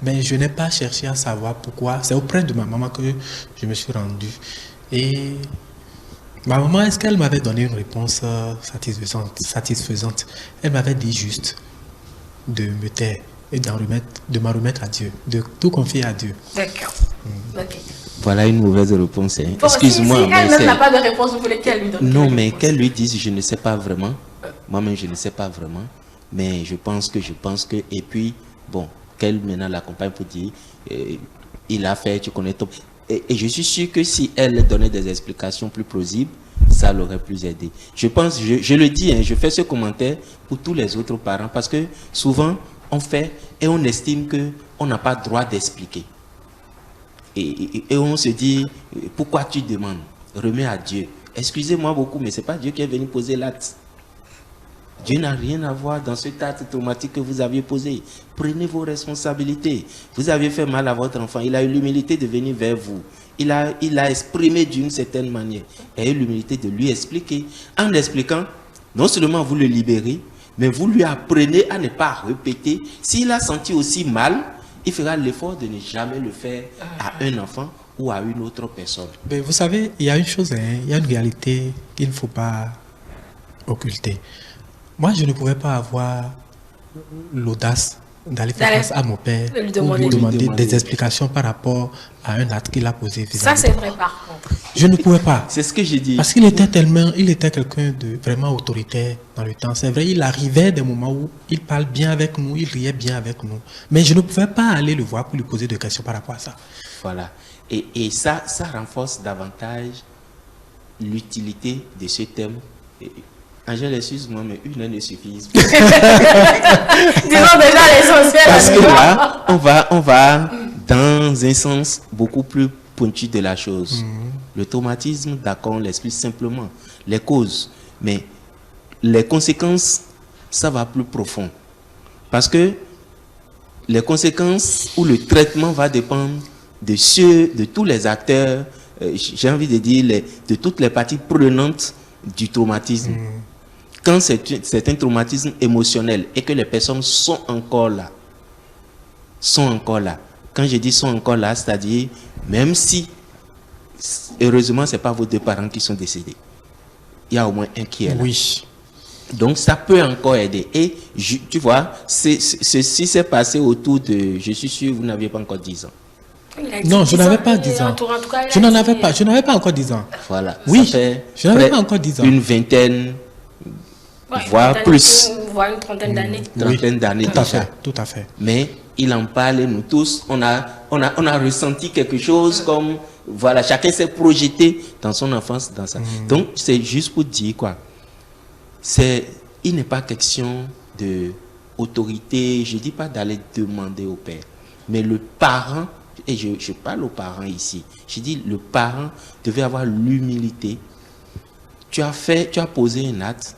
Speaker 3: Mais je n'ai pas cherché à savoir pourquoi. C'est auprès de ma maman que je me suis rendu. Et ma maman, est-ce qu'elle m'avait donné une réponse satisfaisante? Elle m'avait dit juste de me taire et de m'en remettre à Dieu, de tout confier à Dieu.
Speaker 1: D'accord. Ok.
Speaker 2: Voilà une mauvaise réponse. Hein.
Speaker 1: Bon,
Speaker 2: excuse-moi.
Speaker 1: Si elle n'a pas de réponse, vous voulez qu'elle lui donne?
Speaker 2: Non, mais qu'elle lui dise, je ne sais pas vraiment. Moi-même, je ne sais pas vraiment. Mais je pense que. Et puis, bon, qu'elle maintenant l'accompagne pour dire, il a fait, tu connais ton. Et je suis sûr que si elle donnait des explications plus plausibles, ça l'aurait plus aidé. Je pense, je le dis, hein, je fais ce commentaire pour tous les autres parents parce que souvent, on fait et on estime qu'on n'a pas le droit d'expliquer. Et on se dit, pourquoi tu demandes? Remets à Dieu. Excusez-moi beaucoup, mais ce n'est pas Dieu qui est venu poser l'acte. Dieu n'a rien à voir dans cet acte traumatique que vous aviez posé. Prenez vos responsabilités. Vous avez fait mal à votre enfant. Il a eu l'humilité de venir vers vous. Il a exprimé d'une certaine manière. Il a eu l'humilité de lui expliquer. En expliquant, non seulement vous le libérez, mais vous lui apprenez à ne pas répéter. S'il a senti aussi mal, il fera l'effort de ne jamais le faire à un enfant ou à une autre personne.
Speaker 3: Mais vous savez, il y a une chose, il y a une réalité qu'il ne faut pas occulter. Moi, je ne pouvais pas avoir l'audace d'aller faire face à mon père
Speaker 1: de lui
Speaker 3: pour lui
Speaker 1: demander.
Speaker 3: demander des explications par rapport à un acte qu'il a posé vis-à-vis
Speaker 1: Ça, c'est
Speaker 3: de
Speaker 1: vrai,
Speaker 3: moi.
Speaker 1: par contre.
Speaker 3: Je ne pouvais pas.
Speaker 2: C'est ce que j'ai dit.
Speaker 3: Parce qu'il était quelqu'un de vraiment autoritaire dans le temps. C'est vrai, il arrivait des moments où il parle bien avec nous, il riait bien avec nous. Mais je ne pouvais pas aller le voir pour lui poser des questions par rapport à ça.
Speaker 2: Voilà. Et ça renforce davantage l'utilité de ce thème. Angèle, excuse-moi, mais une heure ne suffit pas.
Speaker 1: Disons déjà l'essentiel.
Speaker 2: Parce que là, on va dans un sens beaucoup plus pointu de la chose. Le traumatisme, d'accord, on l'explique simplement. Les causes. Mais les conséquences, ça va plus profond. Parce que les conséquences ou le traitement va dépendre de tous les acteurs, j'ai envie de dire, de toutes les parties prenantes du traumatisme. Quand c'est un traumatisme émotionnel et que les personnes sont encore là, quand je dis sont encore là, c'est-à-dire, même si, heureusement, ce n'est pas vos deux parents qui sont décédés, il y a au moins un qui est là.
Speaker 3: Oui.
Speaker 2: Donc, ça peut encore aider. Et, tu vois, ceci s'est passé autour de, je suis sûr, vous n'aviez pas encore 10 ans.
Speaker 3: Non, je n'avais pas 10 ans. Je n'avais pas encore 10 ans.
Speaker 2: Voilà.
Speaker 3: Oui,
Speaker 2: Ça fait
Speaker 3: je n'avais pas encore 10 ans.
Speaker 2: une vingtaine, voire plus.
Speaker 1: Voire une trentaine d'années.
Speaker 2: Trentaine d'années
Speaker 3: Tout à
Speaker 2: déjà.
Speaker 3: fait, tout à fait.
Speaker 2: Mais il en parle, nous tous, on a ressenti quelque chose comme, voilà, chacun s'est projeté dans son enfance, dans ça. Donc, c'est juste pour dire quoi. Il n'est pas question de autorité, je ne dis pas d'aller demander au père, mais le parent, et je parle aux parents ici, je dis le parent devait avoir l'humilité. Tu as posé un acte,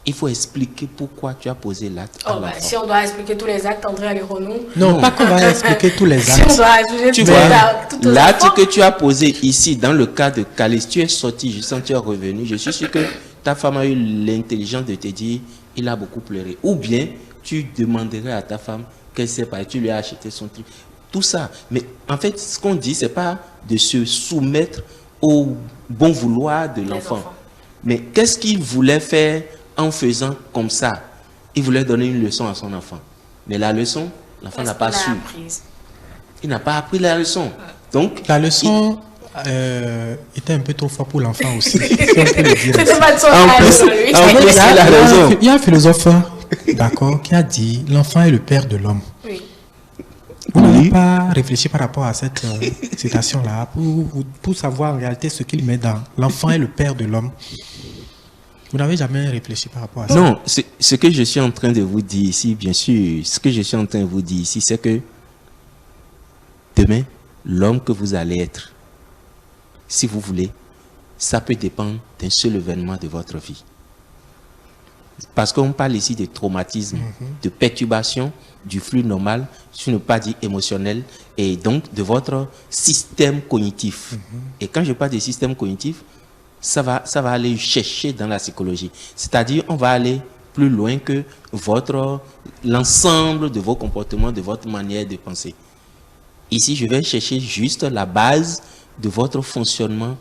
Speaker 2: il faut expliquer pourquoi tu as posé l'acte.
Speaker 1: Si on doit expliquer tous les actes, André Aleronou.
Speaker 3: Non, pas qu'on va expliquer tous les actes.
Speaker 1: Si on doit expliquer
Speaker 2: Tu
Speaker 1: tous
Speaker 2: vois,
Speaker 1: les actes,
Speaker 2: l'acte que tu as posé ici, dans le cas de Calis, tu es sorti, je sens que tu es revenu, je suis sûr que ta femme a eu l'intelligence de te dire, il a beaucoup pleuré. Ou bien, tu demanderais à ta femme qu'elle sait pas, tu lui as acheté son truc. Tout ça. Mais en fait, ce qu'on dit, c'est pas de se soumettre au bon vouloir de l'enfant. Mais qu'est-ce qu'il voulait faire en faisant comme ça? Il voulait donner une leçon à son enfant. Mais la leçon, l'enfant n'a pas su. Il n'a pas appris la leçon. Donc,
Speaker 3: la leçon était un peu trop fort pour l'enfant aussi. Si on peut le dire. Il y a un philosophe, d'accord, qui a dit l'enfant est le père de l'homme.
Speaker 1: Oui.
Speaker 3: Vous n'avez pas réfléchi par rapport à cette citation-là pour savoir en réalité ce qu'il met dans l'enfant est le père de l'homme. Vous n'avez jamais réfléchi par rapport à ça?
Speaker 2: Non, ce que je suis en train de vous dire ici, bien sûr, ce que je suis en train de vous dire ici, c'est que demain, l'homme que vous allez être, si vous voulez, ça peut dépendre d'un seul événement de votre vie. Parce qu'on parle ici de traumatisme, de perturbation du flux normal, je ne veux pas dire émotionnel, et donc de votre système cognitif. Et quand je parle de système cognitif, ça va aller chercher dans la psychologie. C'est-à-dire, on va aller plus loin que l'ensemble de vos comportements, de votre manière de penser. Ici, je vais chercher juste la base de votre fonctionnement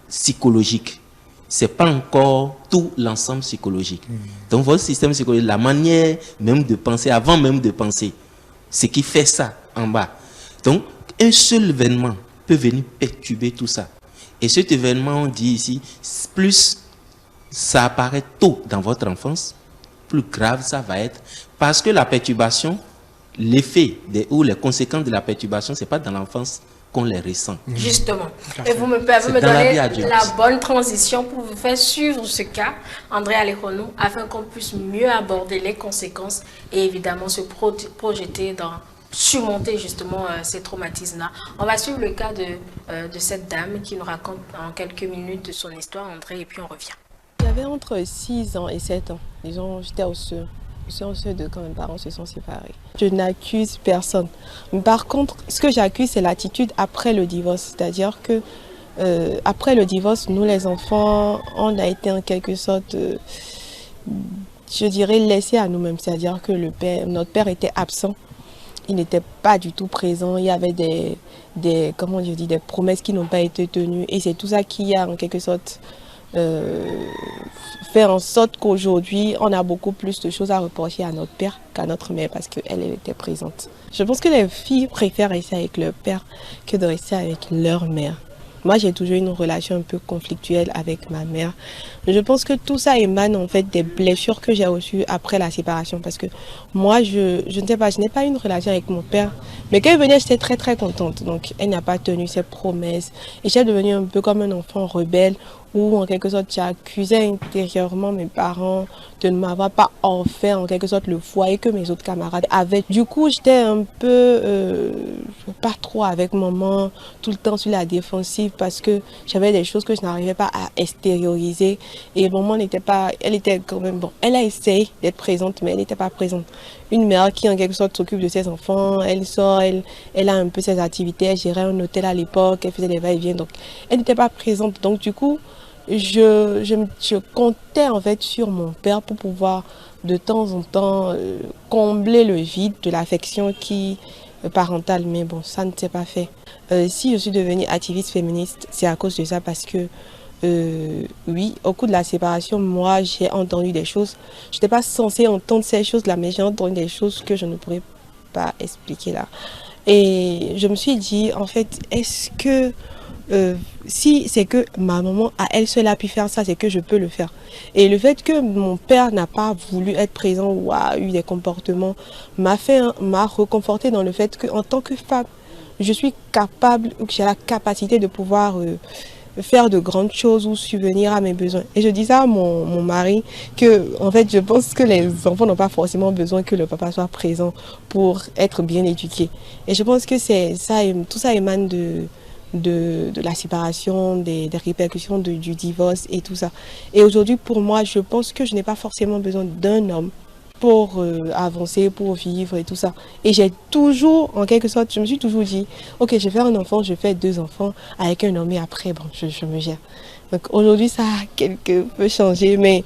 Speaker 2: psychologique. Ce n'est pas encore tout l'ensemble psychologique. Donc, votre système psychologique, la manière même de penser, avant même de penser, ce qui fait ça en bas. Donc, un seul événement peut venir perturber tout ça. Et cet événement, on dit ici, plus ça apparaît tôt dans votre enfance, plus grave ça va être. Parce que la perturbation, l'effet ou les conséquences de la perturbation, ce n'est pas dans l'enfance qu'on les ressent.
Speaker 1: Justement. Et vous me permettez de me donner la bonne transition pour vous faire suivre ce cas, André Aleronou, afin qu'on puisse mieux aborder les conséquences et évidemment se projeter dans surmonter justement ces traumatismes-là. On va suivre le cas de cette dame qui nous raconte en quelques minutes de son histoire, André, et puis on revient.
Speaker 4: J'avais entre 6 ans et 7 ans. Disons, j'étais au CE. De quand mes parents se sont séparés. Je n'accuse personne. Mais par contre, ce que j'accuse, c'est l'attitude après le divorce. C'est-à-dire que après le divorce, nous les enfants, on a été en quelque sorte, je dirais, laissés à nous-mêmes. C'est-à-dire que notre père était absent. Il n'était pas du tout présent. Il y avait des promesses qui n'ont pas été tenues. Et c'est tout ça qui a en quelque sorte fait en sorte qu'aujourd'hui, on a beaucoup plus de choses à reprocher à notre père qu'à notre mère parce qu'elle était présente. Je pense que les filles préfèrent rester avec leur père que de rester avec leur mère. Moi, j'ai toujours une relation un peu conflictuelle avec ma mère. Je pense que tout ça émane en fait des blessures que j'ai reçues après la séparation. Parce que moi, je ne sais pas, je n'ai pas une relation avec mon père. Mais quand elle venait, j'étais très très contente. Donc, elle n'a pas tenu ses promesses. Et j'ai devenu un peu comme un enfant rebelle où en quelque sorte j'accusais intérieurement mes parents de ne m'avoir pas offert en quelque sorte le foyer que mes autres camarades avaient. Du coup, j'étais un peu pas trop avec maman, tout le temps sur la défensive parce que j'avais des choses que je n'arrivais pas à extérioriser et maman n'était pas, elle était quand même bon. Elle a essayé d'être présente mais elle n'était pas présente. Une mère qui en quelque sorte s'occupe de ses enfants, elle sort, elle a un peu ses activités, elle gérait un hôtel à l'époque, elle faisait des va-et-vient donc elle n'était pas présente donc du coup je comptais en fait sur mon père pour pouvoir de temps en temps combler le vide de l'affection parentale. Mais bon, ça ne s'est pas fait. Si je suis devenue activiste féministe, c'est à cause de ça parce que oui, au cours de la séparation, moi j'ai entendu des choses. Je n'étais pas censée entendre ces choses-là, mais j'ai entendu des choses que je ne pourrais pas expliquer là. Et je me suis dit, en fait, est-ce que si c'est que ma maman à elle seule a pu faire ça, c'est que je peux le faire. Et le fait que mon père n'a pas voulu être présent ou a eu des comportements m'a reconforté dans le fait qu'en tant que femme, je suis capable ou que j'ai la capacité de pouvoir faire de grandes choses ou subvenir à mes besoins. Et je dis ça à mon mari que en fait je pense que les enfants n'ont pas forcément besoin que le papa soit présent pour être bien éduqué. Et je pense que c'est ça, tout ça émane de la séparation, des répercussions du divorce et tout ça. Et aujourd'hui, pour moi, je pense que je n'ai pas forcément besoin d'un homme pour avancer, pour vivre et tout ça. Et j'ai toujours, en quelque sorte, je me suis toujours dit, ok, je vais faire un enfant, je fais 2 enfants avec un homme et après, bon, je me gère. Donc aujourd'hui, ça a quelque peu changé, mais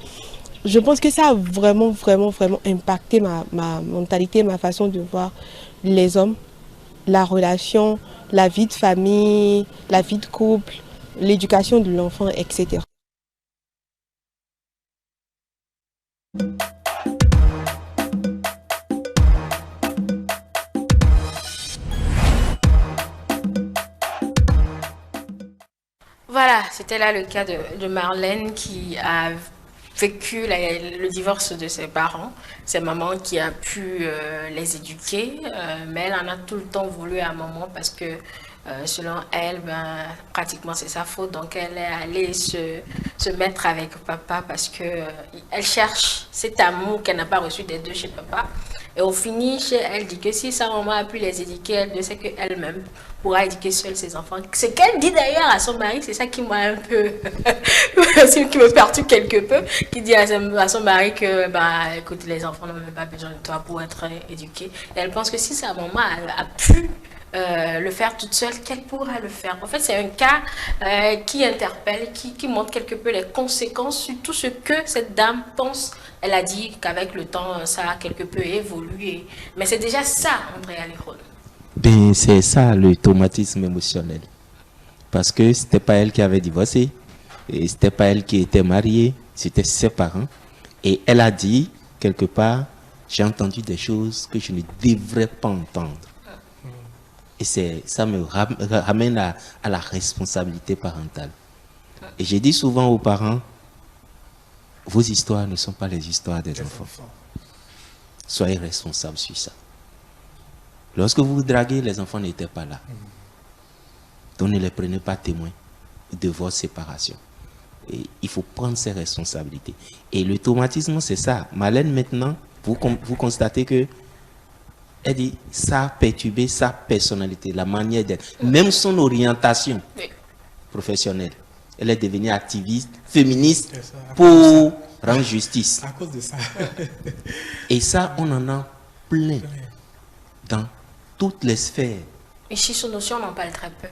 Speaker 4: je pense que ça a vraiment, vraiment, vraiment impacté ma mentalité, ma façon de voir les hommes, la relation, la vie de famille, la vie de couple, l'éducation de l'enfant, etc.
Speaker 1: Voilà, c'était là le cas de Marlène qui a vécu le divorce de ses parents. C'est maman qui a pu les éduquer, mais elle en a tout le temps voulu à maman parce que selon elle, ben, pratiquement c'est sa faute. Donc elle est allée se mettre avec papa parce que elle cherche cet amour qu'elle n'a pas reçu des deux chez papa. Et au finish, elle dit que si sa maman a pu les éduquer, elle ne sait qu'elle-même pourra éduquer seule ses enfants. Ce qu'elle dit d'ailleurs à son mari, c'est ça qui m'a un peu, qui me perturbe quelque peu, qui dit à son mari que, bah, écoute, les enfants n'ont même pas besoin de toi pour être éduqués. Et elle pense que si sa maman a pu le faire toute seule, qu'elle pourra le faire. En fait, c'est un cas qui interpelle, qui montre quelque peu les conséquences sur tout ce que cette dame pense. Elle a dit qu'avec le temps, ça a quelque peu évolué. Mais c'est déjà ça, André Alejandro.
Speaker 2: Ben, c'est ça le traumatisme émotionnel. Parce que c'était pas elle qui avait divorcé, et c'était pas elle qui était mariée, c'était ses parents. Et elle a dit, quelque part, j'ai entendu des choses que je ne devrais pas entendre. Et ça me ramène à la responsabilité parentale. Et j'ai dit souvent aux parents, vos histoires ne sont pas les histoires des enfants. Soyez responsables sur ça. Lorsque vous vous draguez, les enfants n'étaient pas là. Donc ne les prenez pas témoins de votre séparation. Et il faut prendre ses responsabilités. Et le traumatisme, c'est ça. Marlène, maintenant, vous constatez que elle dit, ça a perturbé sa personnalité, la manière d'être, même son orientation professionnelle. Elle est devenue activiste, féministe, pour rendre justice.
Speaker 3: À cause de ça.
Speaker 2: Et ça, on en a plein dans toutes les sphères.
Speaker 1: Et chez son notion, on en parle très peu.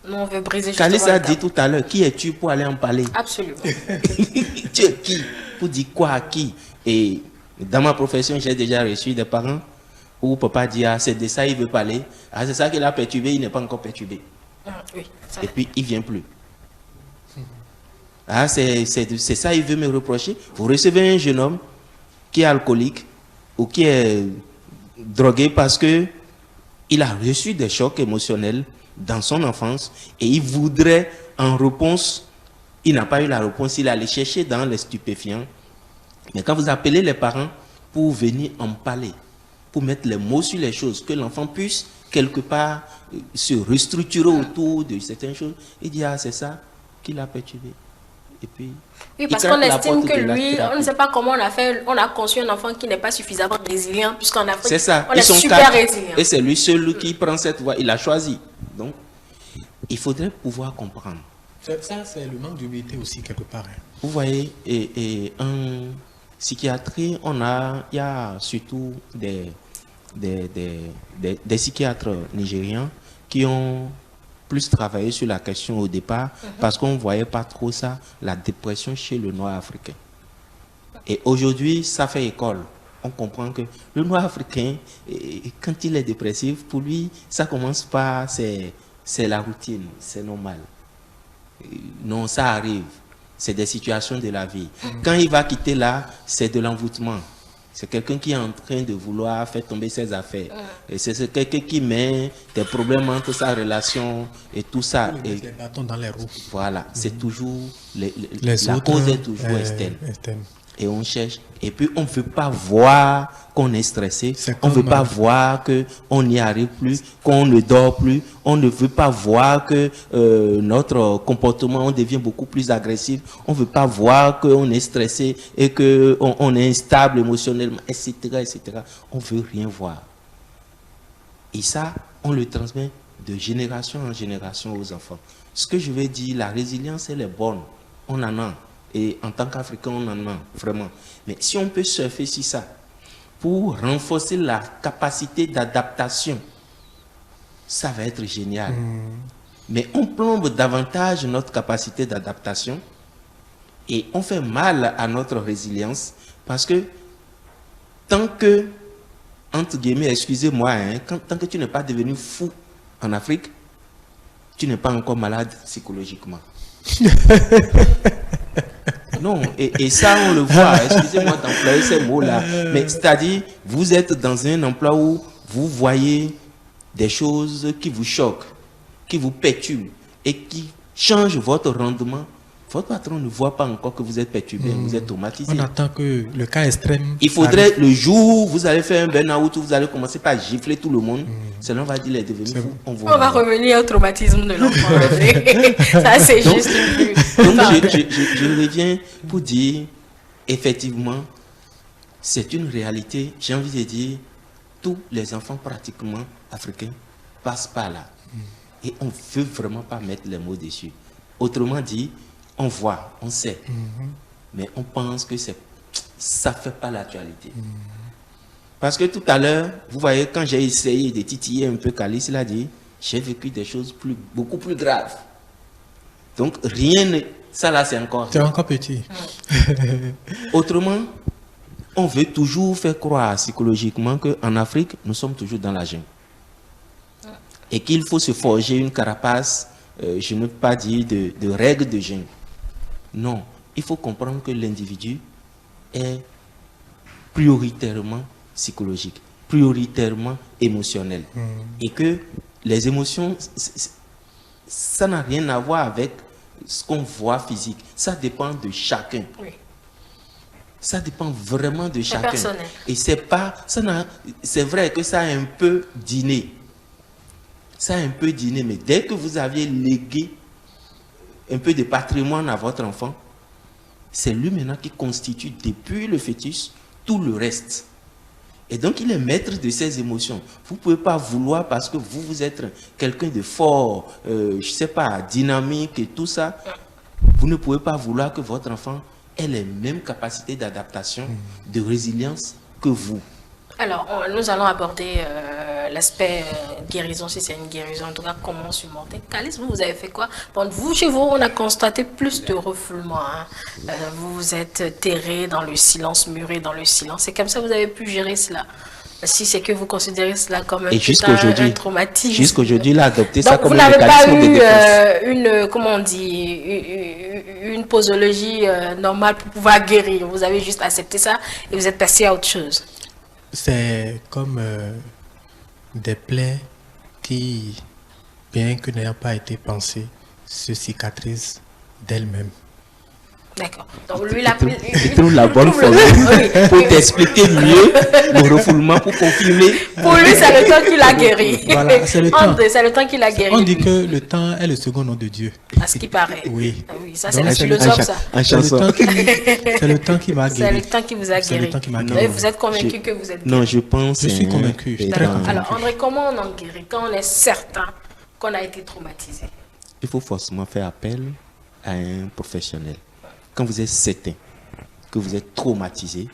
Speaker 1: Nous, on veut briser
Speaker 2: Calice a dit tout à l'heure, qui es-tu pour aller en parler?
Speaker 1: Absolument.
Speaker 2: Tu es qui? Pour dire quoi à qui? Et dans ma profession, j'ai déjà reçu des parents où papa dit, ah, c'est de ça il veut parler. Ah, c'est ça qu'il a perturbé, il n'est pas encore perturbé.
Speaker 1: Oui, ça.
Speaker 2: Et puis, il ne vient plus. Ah, c'est ça, il veut me reprocher. Vous recevez un jeune homme qui est alcoolique ou qui est drogué parce que il a reçu des chocs émotionnels dans son enfance et il voudrait en réponse, il n'a pas eu la réponse, il allait chercher dans les stupéfiants. Mais quand vous appelez les parents pour venir en parler, pour mettre les mots sur les choses, que l'enfant puisse quelque part se restructurer autour de certaines choses, il dit ah c'est ça qui l'a perturbé. Et puis,
Speaker 1: oui, parce qu'on estime que lui, on ne sait pas comment on a fait, on a conçu un enfant qui n'est pas suffisamment résilient, puisqu'en Afrique,
Speaker 2: c'est ça.
Speaker 1: on est super résilient.
Speaker 2: Et c'est lui seul qui prend cette voie, il a choisi. Donc, il faudrait pouvoir comprendre.
Speaker 3: Ça, c'est le manque d'humilité aussi, quelque part. Hein.
Speaker 2: Vous voyez, et en psychiatrie, il y a surtout des psychiatres nigérians qui ont plus travaillé sur la question au départ parce qu'on ne voyait pas trop ça, la dépression chez le noir africain. Et aujourd'hui, ça fait école. On comprend que le noir africain, quand il est dépressif, pour lui, ça commence par, c'est la routine, c'est normal. Non, ça arrive. C'est des situations de la vie. Quand il va quitter là, c'est de l'envoûtement. C'est quelqu'un qui est en train de vouloir faire tomber ses affaires. Et c'est quelqu'un qui met des problèmes entre sa relation et tout ça.
Speaker 3: Et les bâtons dans les roues.
Speaker 2: Voilà, c'est toujours...
Speaker 3: la
Speaker 2: cause est toujours externe. Et on cherche. Et puis, on ne veut pas voir qu'on est stressé. On ne veut pas voir qu'on n'y arrive plus, qu'on ne dort plus. On ne veut pas voir que notre comportement, on devient beaucoup plus agressif. On ne veut pas voir qu'on est stressé et qu'on est instable émotionnellement, etc., etc. On ne veut rien voir. Et ça, on le transmet de génération en génération aux enfants. Ce que je veux dire, la résilience, elle est bonne. On en a. Et en tant qu'Africain, on en a vraiment. Mais si on peut surfer sur ça, pour renforcer la capacité d'adaptation, ça va être génial. Mais on plombe davantage notre capacité d'adaptation et on fait mal à notre résilience parce que tant que, entre guillemets, excusez-moi, hein, tant que tu n'es pas devenu fou en Afrique, tu n'es pas encore malade psychologiquement. Non, et ça on le voit, excusez-moi d'employer ces mots-là, mais c'est-à-dire, vous êtes dans un emploi où vous voyez des choses qui vous choquent, qui vous perturbent et qui changent votre rendement. Votre patron ne voit pas encore que vous êtes perturbé, vous êtes traumatisé.
Speaker 3: On attend que le cas extrême...
Speaker 2: Il faudrait, le jour où vous allez faire un burn-out, où vous allez commencer par gifler tout le monde, cela on va dire, il est devenu fou.
Speaker 1: On va revenir au traumatisme de l'enfant. Ça, c'est juste une vue.
Speaker 2: Donc, je reviens pour dire, effectivement, c'est une réalité. J'ai envie de dire, tous les enfants pratiquement africains passent par là. Et on ne veut vraiment pas mettre les mots dessus. Autrement dit, on voit, on sait, mais on pense que ça ne fait pas l'actualité. Parce que tout à l'heure, vous voyez, quand j'ai essayé de titiller un peu Calice, il a dit, j'ai vécu des choses beaucoup plus graves. Donc, rien ne... Ça là, c'est encore...
Speaker 3: C'est encore petit.
Speaker 2: Autrement, on veut toujours faire croire psychologiquement qu'en Afrique, nous sommes toujours dans la jungle. Et qu'il faut se forger une carapace, je ne veux pas dire de règles de jungle. Non, il faut comprendre que l'individu est prioritairement psychologique, prioritairement émotionnel. Et que les émotions, ça n'a rien à voir avec ce qu'on voit physique. Ça dépend de chacun. Oui. Ça dépend vraiment de chacun. Personnel. Et c'est vrai que ça a un peu dîné. Ça a un peu dîné, mais dès que vous aviez légué un peu de patrimoine à votre enfant, c'est lui maintenant qui constitue, depuis le fœtus, tout le reste. Et donc, il est maître de ses émotions. Vous ne pouvez pas vouloir, parce que vous êtes quelqu'un de fort, je ne sais pas, dynamique et tout ça, vous ne pouvez pas vouloir que votre enfant ait les mêmes capacités d'adaptation, de résilience que vous.
Speaker 1: Alors, nous allons aborder l'aspect guérison, si c'est une guérison, en tout cas, comment surmonter. Calice, vous avez fait quoi? Bon, vous, chez vous, on a constaté plus de refoulement. Hein. Vous êtes terré dans le silence, muré dans le silence. C'est comme ça que vous avez pu gérer cela. Si c'est que vous considérez cela comme un traumatisme.
Speaker 2: Jusqu'aujourd'hui, il a adopté ça comme
Speaker 1: un mécanisme de défense. Comment on dit, une posologie normale pour pouvoir guérir. Vous avez juste accepté ça et vous êtes passé à autre chose.
Speaker 3: C'est comme des plaies qui, bien que n'ayant pas été pensées, se cicatrisent d'elles-mêmes.
Speaker 1: D'accord. Donc lui, il a pris...
Speaker 2: Tu trouves la bonne formule pour t'expliquer mieux le refoulement, pour confirmer.
Speaker 1: Pour lui, c'est le temps qu'il a guéri.
Speaker 3: Voilà, c'est le temps.
Speaker 1: André, c'est le temps qu'il a guéri.
Speaker 3: On dit que le temps est le second nom de Dieu.
Speaker 1: À ce qui paraît.
Speaker 3: Oui.
Speaker 1: Ah oui, ça c'est
Speaker 3: Donc,
Speaker 1: le philosophe, ça.
Speaker 2: En chanson.
Speaker 3: C'est le temps qui m'a
Speaker 1: C'est
Speaker 3: guéri.
Speaker 1: le temps qui vous a
Speaker 3: C'est le
Speaker 1: guéri.
Speaker 3: temps qui m'a
Speaker 1: Et
Speaker 3: guéri.
Speaker 1: vous êtes convaincu que vous êtes guéri?
Speaker 2: Non, je pense.
Speaker 3: Je suis convaincu.
Speaker 2: et
Speaker 3: Très
Speaker 2: dans-
Speaker 3: convaincu.
Speaker 1: Alors André, comment on en guérit quand on est certain qu'on a été traumatisé?
Speaker 2: Il faut forcément faire appel à un professionnel. Quand vous êtes certain que vous êtes traumatisé,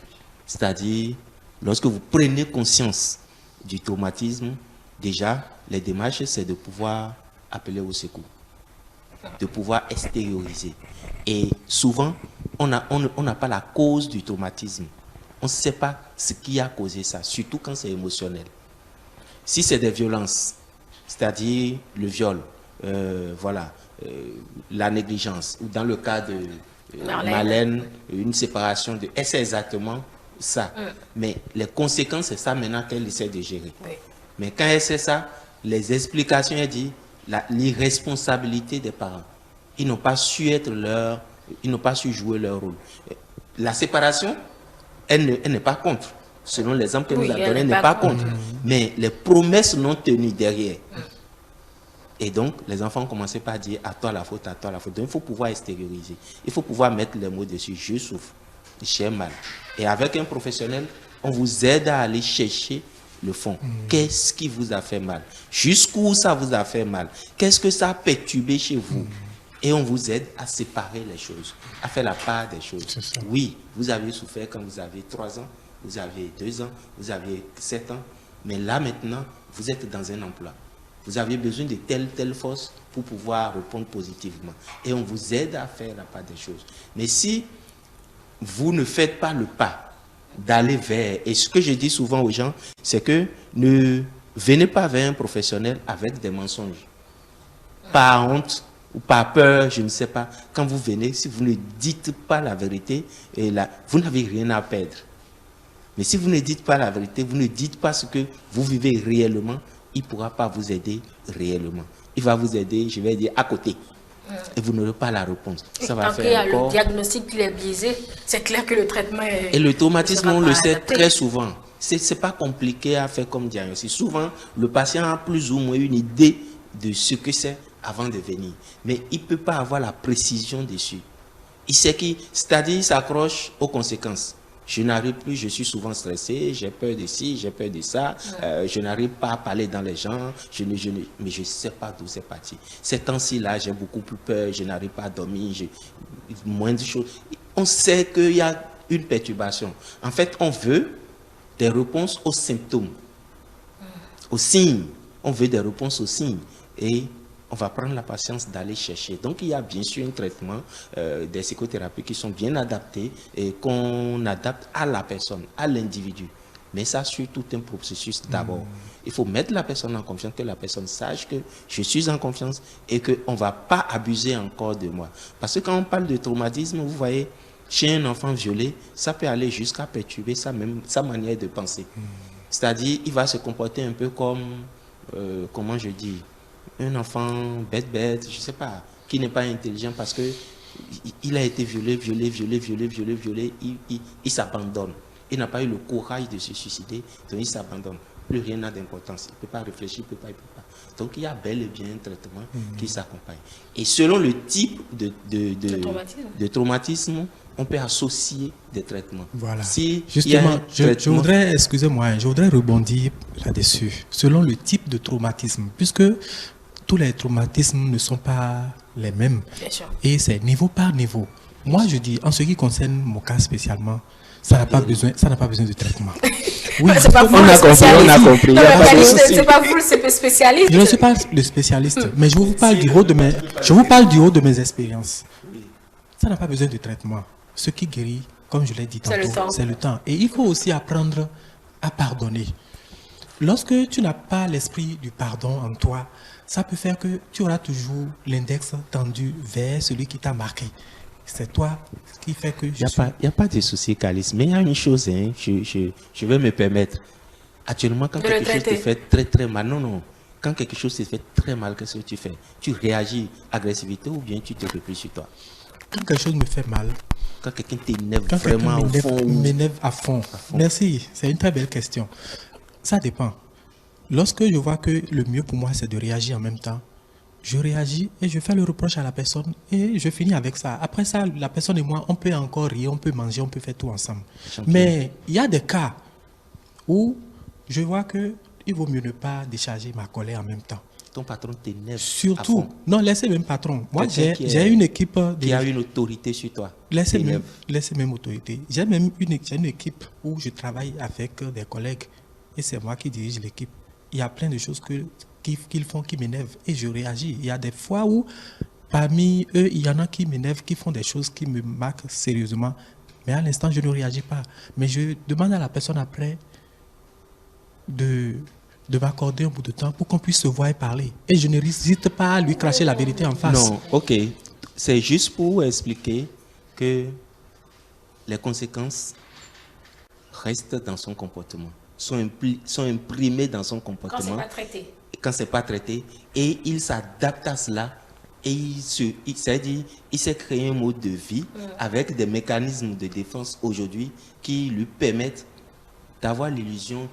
Speaker 2: c'est-à-dire lorsque vous prenez conscience du traumatisme, déjà, les démarches, c'est de pouvoir appeler au secours, de pouvoir extérioriser. Et souvent, on n'a pas la cause du traumatisme. On ne sait pas ce qui a causé ça, surtout quand c'est émotionnel. Si c'est des violences, c'est-à-dire le viol, la négligence, ou dans le cas de Marlène, une séparation et c'est exactement ça. Mais les conséquences, c'est ça maintenant qu'elle essaie de gérer.
Speaker 1: Oui.
Speaker 2: Mais quand elle sait ça, les explications, elle dit l'irresponsabilité des parents. Ils n'ont pas su ils n'ont pas su jouer leur rôle. La séparation, elle n'est pas contre. Selon l'exemple qu'elle nous a donné, elle n'est pas contre. Mais les promesses non tenues derrière. Et donc, les enfants ont commencé par dire à toi la faute, à toi la faute. Donc, il faut pouvoir extérioriser. Il faut pouvoir mettre les mots dessus. Je souffre, j'ai mal. Et avec un professionnel, on vous aide à aller chercher le fond. Qu'est-ce qui vous a fait mal? Jusqu'où ça vous a fait mal? Qu'est-ce que ça a perturbé chez vous? Et on vous aide à séparer les choses, à faire la part des choses. Oui, vous avez souffert quand vous avez 3 ans, vous avez 2 ans, vous avez 7 ans. Mais là, maintenant, vous êtes dans un emploi. Vous avez besoin de telle force pour pouvoir répondre positivement. Et on vous aide à faire la part des choses. Mais si vous ne faites pas le pas d'aller vers... Et ce que je dis souvent aux gens, c'est que ne venez pas vers un professionnel avec des mensonges. Par honte ou par peur, je ne sais pas. Quand vous venez, si vous ne dites pas la vérité, et là, vous n'avez rien à perdre. Mais si vous ne dites pas la vérité, vous ne dites pas ce que vous vivez réellement, il ne pourra pas vous aider réellement. Il va vous aider, je vais dire, à côté. Et vous n'aurez pas la réponse. Ça va
Speaker 1: Tant qu'il y
Speaker 2: faire
Speaker 1: a
Speaker 2: encore...
Speaker 1: le diagnostic qui est biaisé, c'est clair que le traitement est...
Speaker 2: Et le traumatisme,
Speaker 1: sera
Speaker 2: on
Speaker 1: pas
Speaker 2: le sait
Speaker 1: adapté.
Speaker 2: très souvent. Ce n'est pas compliqué à faire comme diagnostic. Souvent, le patient a plus ou moins une idée de ce que c'est avant de venir. Mais il ne peut pas avoir la précision dessus. Il sait qu'il, c'est-à-dire, il s'accroche aux conséquences. Je n'arrive plus, je suis souvent stressé, j'ai peur de ci, j'ai peur de ça, je n'arrive pas à parler dans les gens, mais je ne sais pas d'où c'est parti. Ces temps-ci, là, j'ai beaucoup plus peur, je n'arrive pas à dormir, moins de choses. On sait qu'il y a une perturbation. En fait, on veut des réponses aux symptômes, aux signes. On veut des réponses aux signes. Et on va prendre la patience d'aller chercher. Donc, il y a bien sûr un traitement, des psychothérapies qui sont bien adaptées et qu'on adapte à la personne, à l'individu. Mais ça suit tout un processus d'abord. Il faut mettre la personne en confiance, que la personne sache que je suis en confiance et qu'on ne va pas abuser encore de moi. Parce que quand on parle de traumatisme, vous voyez, chez un enfant violé, ça peut aller jusqu'à perturber sa manière de penser. C'est-à-dire, il va se comporter un peu comme, comment je dis, un enfant bête, je ne sais pas, qui n'est pas intelligent parce que il a été violé, il s'abandonne. Il n'a pas eu le courage de se suicider, donc il s'abandonne. Plus rien n'a d'importance. Il ne peut pas réfléchir, il ne peut pas. Donc il y a bel et bien un traitement qui s'accompagne. Et selon le type de traumatisme, on peut associer des traitements.
Speaker 3: Voilà.
Speaker 2: Si
Speaker 3: justement, je voudrais, excusez-moi, je voudrais rebondir là-dessus. Selon le type de traumatisme, puisque tous les traumatismes ne sont pas les mêmes.
Speaker 1: Bien sûr.
Speaker 3: Et c'est niveau par niveau. Moi, je dis, en ce qui concerne mon cas spécialement, ça n'a pas besoin de traitement. Oui,
Speaker 1: c'est pas vous
Speaker 2: on
Speaker 1: le
Speaker 2: a compris, on a compris. Il y a pas de souci.
Speaker 1: C'est pas vous le spécialiste.
Speaker 3: je ne suis pas le spécialiste, mais je vous parle du haut de mes expériences. Ça n'a pas besoin de traitement. Ce qui guérit, comme je l'ai dit tantôt, c'est le temps. Et il faut aussi apprendre à pardonner. Lorsque tu n'as pas l'esprit du pardon en toi, ça peut faire que tu auras toujours l'index tendu vers celui qui t'a marqué. c'est toi qui fait que
Speaker 2: Il n'y a pas de souci, Calice. Mais il y a une chose, hein, je vais me permettre. Actuellement, quand quelque chose te fait très très mal, non. Quand quelque chose te fait très mal, qu'est-ce que tu fais? Tu réagis agressivité ou bien tu te replies sur toi?
Speaker 3: Quand quelque chose me fait mal,
Speaker 2: quand quelqu'un t'énerve vraiment au fond,
Speaker 3: m'énerve à fond. Merci, c'est une très belle question. Ça dépend. Lorsque je vois que le mieux pour moi, c'est de réagir en même temps, je réagis et je fais le reproche à la personne et je finis avec ça. Après ça, la personne et moi, on peut encore rire, on peut manger, on peut faire tout ensemble. Champion. Mais il y a des cas où je vois que il vaut mieux ne pas décharger ma colère en même temps.
Speaker 2: Ton patron t'énerve.
Speaker 3: Surtout, non, laissez même patron. Moi, j'ai une équipe
Speaker 2: qui a une autorité sur toi.
Speaker 3: Laissez même autorité. J'ai même une équipe où je travaille avec des collègues et c'est moi qui dirige l'équipe. Il y a plein de choses qu'ils font qui m'énervent et je réagis. Il y a des fois où parmi eux, il y en a qui m'énervent, qui font des choses qui me marquent sérieusement. Mais à l'instant, je ne réagis pas. Mais je demande à la personne après de m'accorder un bout de temps pour qu'on puisse se voir et parler. Et je ne résiste pas à lui cracher la vérité en face.
Speaker 2: Non, ok. C'est juste pour expliquer que les conséquences restent dans son comportement, sont imprimées dans son comportement.
Speaker 1: Quand ce n'est pas traité.
Speaker 2: Quand ce n'est pas traité. Et il s'adapte à cela. Et il s'est créé un mode de vie avec des mécanismes de défense aujourd'hui qui lui permettent d'avoir l'illusion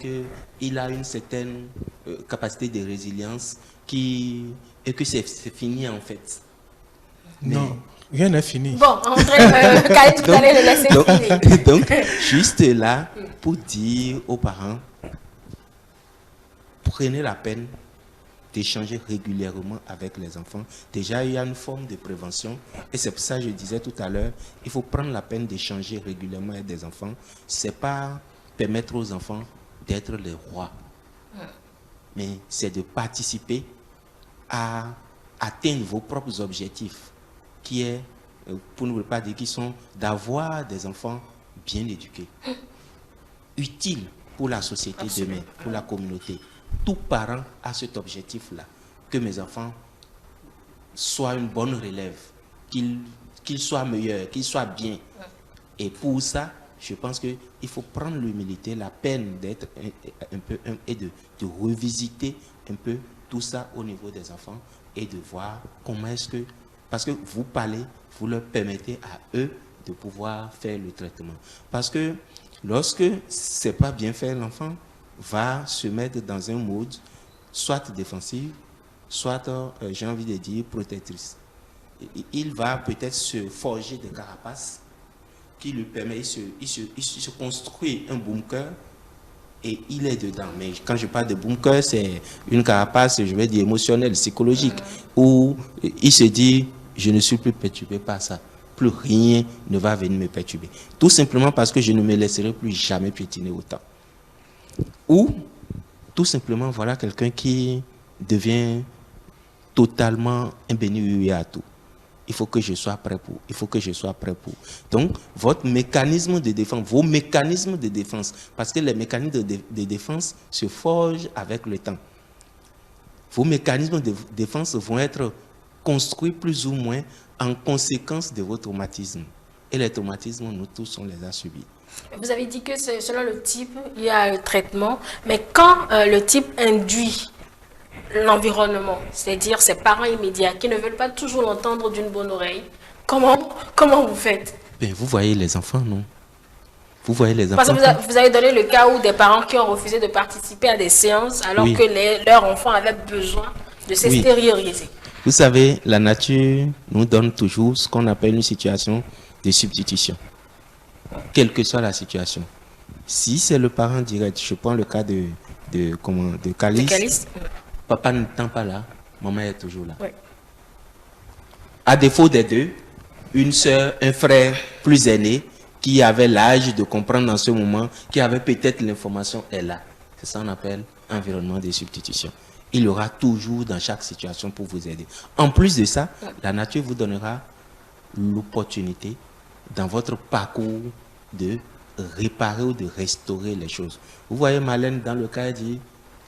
Speaker 2: qu'il a une certaine capacité de résilience et que c'est fini en fait.
Speaker 3: Non, rien n'est fini.
Speaker 1: Bon, André, Khalid, vous allez le laisser finir.
Speaker 2: Donc, juste là, pour dire aux parents, prenez la peine d'échanger régulièrement avec les enfants. Déjà, il y a une forme de prévention. Et c'est pour ça que je disais tout à l'heure, il faut prendre la peine d'échanger régulièrement avec des enfants. Ce n'est pas permettre aux enfants d'être les rois, mais c'est de participer à atteindre vos propres objectifs, qui est, pour ne pas dire qu'ils sont, d'avoir des enfants bien éduqués, utiles pour la société demain, pour la communauté. Tout parent a cet objectif-là, que mes enfants soient une bonne relève, qu'ils soient meilleurs, qu'ils soient bien. Et pour ça, je pense qu'il faut prendre l'humilité, la peine d'être un peu et de revisiter un peu tout ça au niveau des enfants et de voir comment est-ce que, parce que vous parlez, vous leur permettez à eux de pouvoir faire le traitement. Parce que lorsque c'est pas bien fait, l'enfant va se mettre dans un mode soit défensif, soit, j'ai envie de dire, protectrice. Il va peut-être se forger des carapaces qui lui permet, il se construit un bunker et il est dedans. Mais quand je parle de bunker, c'est une carapace, je vais dire, émotionnelle, psychologique, où il se dit, je ne suis plus perturbé par ça. Plus rien ne va venir me perturber. Tout simplement parce que je ne me laisserai plus jamais piétiner autant. Ou, tout simplement, voilà quelqu'un qui devient totalement imbéni à tout. Il faut que je sois prêt pour. Il faut que je sois prêt pour. Donc, votre mécanisme de défense, vos mécanismes de défense, parce que les mécanismes de défense se forgent avec le temps. Vos mécanismes de défense vont être construits plus ou moins en conséquence de vos traumatismes. Et les traumatismes, nous tous, on les a subis.
Speaker 1: Vous avez dit que selon le type, il y a le traitement, mais quand le type induit l'environnement, c'est-à-dire ses parents immédiats qui ne veulent pas toujours l'entendre d'une bonne oreille, comment vous faites?
Speaker 2: Ben, vous voyez les enfants, non? Vous voyez les enfants.
Speaker 1: Parce que vous avez donné le cas où des parents qui ont refusé de participer à des séances alors que leur enfant avait besoin de s'extérioriser.
Speaker 2: Vous savez, la nature nous donne toujours ce qu'on appelle une situation de substitution. Quelle que soit la situation. Si c'est le parent direct, je prends le cas de Calice. Papa n'étant pas là, maman est toujours là. Oui. À défaut des deux, une soeur, un frère plus aîné, qui avait l'âge de comprendre dans ce moment, qui avait peut-être l'information, est là. C'est ça qu'on appelle environnement de substitution. Il y aura toujours dans chaque situation pour vous aider. En plus de ça, la nature vous donnera l'opportunité dans votre parcours de réparer ou de restaurer les choses. Vous voyez Marlène, dans le cas, elle dit,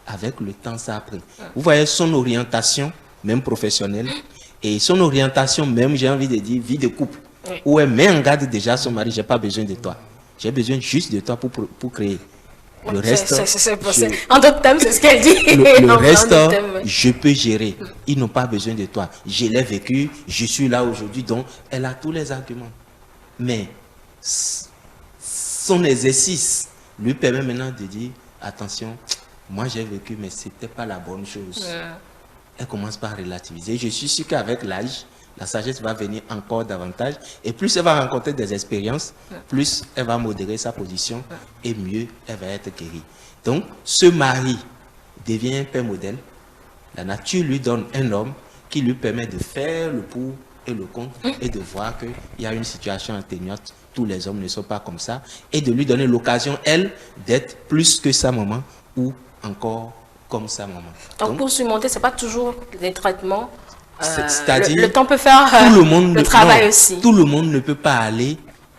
Speaker 2: avec le temps, ça a pris. Vous voyez son orientation, même professionnelle, et son orientation même, j'ai envie de dire, vie de couple.
Speaker 1: Oui.
Speaker 2: où elle met en garde déjà son mari, j'ai pas besoin de toi. J'ai besoin juste de toi pour créer. Le reste,
Speaker 1: en d'autres termes, c'est ce qu'elle dit.
Speaker 2: le reste, je peux gérer. Ils n'ont pas besoin de toi. Je l'ai vécu, je suis là aujourd'hui, donc elle a tous les arguments. Mais son exercice lui permet maintenant de dire, attention, moi j'ai vécu, mais c'était pas la bonne chose. Elle commence par relativiser. Je suis sûr qu'avec l'âge, la sagesse va venir encore davantage. Et plus elle va rencontrer des expériences, plus elle va modérer sa position et mieux elle va être guérie. Donc, ce mari devient un père modèle. La nature lui donne un homme qui lui permet de faire le pour et le contre et de voir qu'il y a une situation atténuante. Tous les hommes ne sont pas comme ça. Et de lui donner l'occasion, elle, d'être plus que sa maman ou encore comme sa maman.
Speaker 1: Donc pour surmonter, ce n'est pas toujours des traitements.
Speaker 2: C'est-à-dire,
Speaker 1: le temps peut faire le travail aussi.
Speaker 2: Tout le monde ne peut pas aller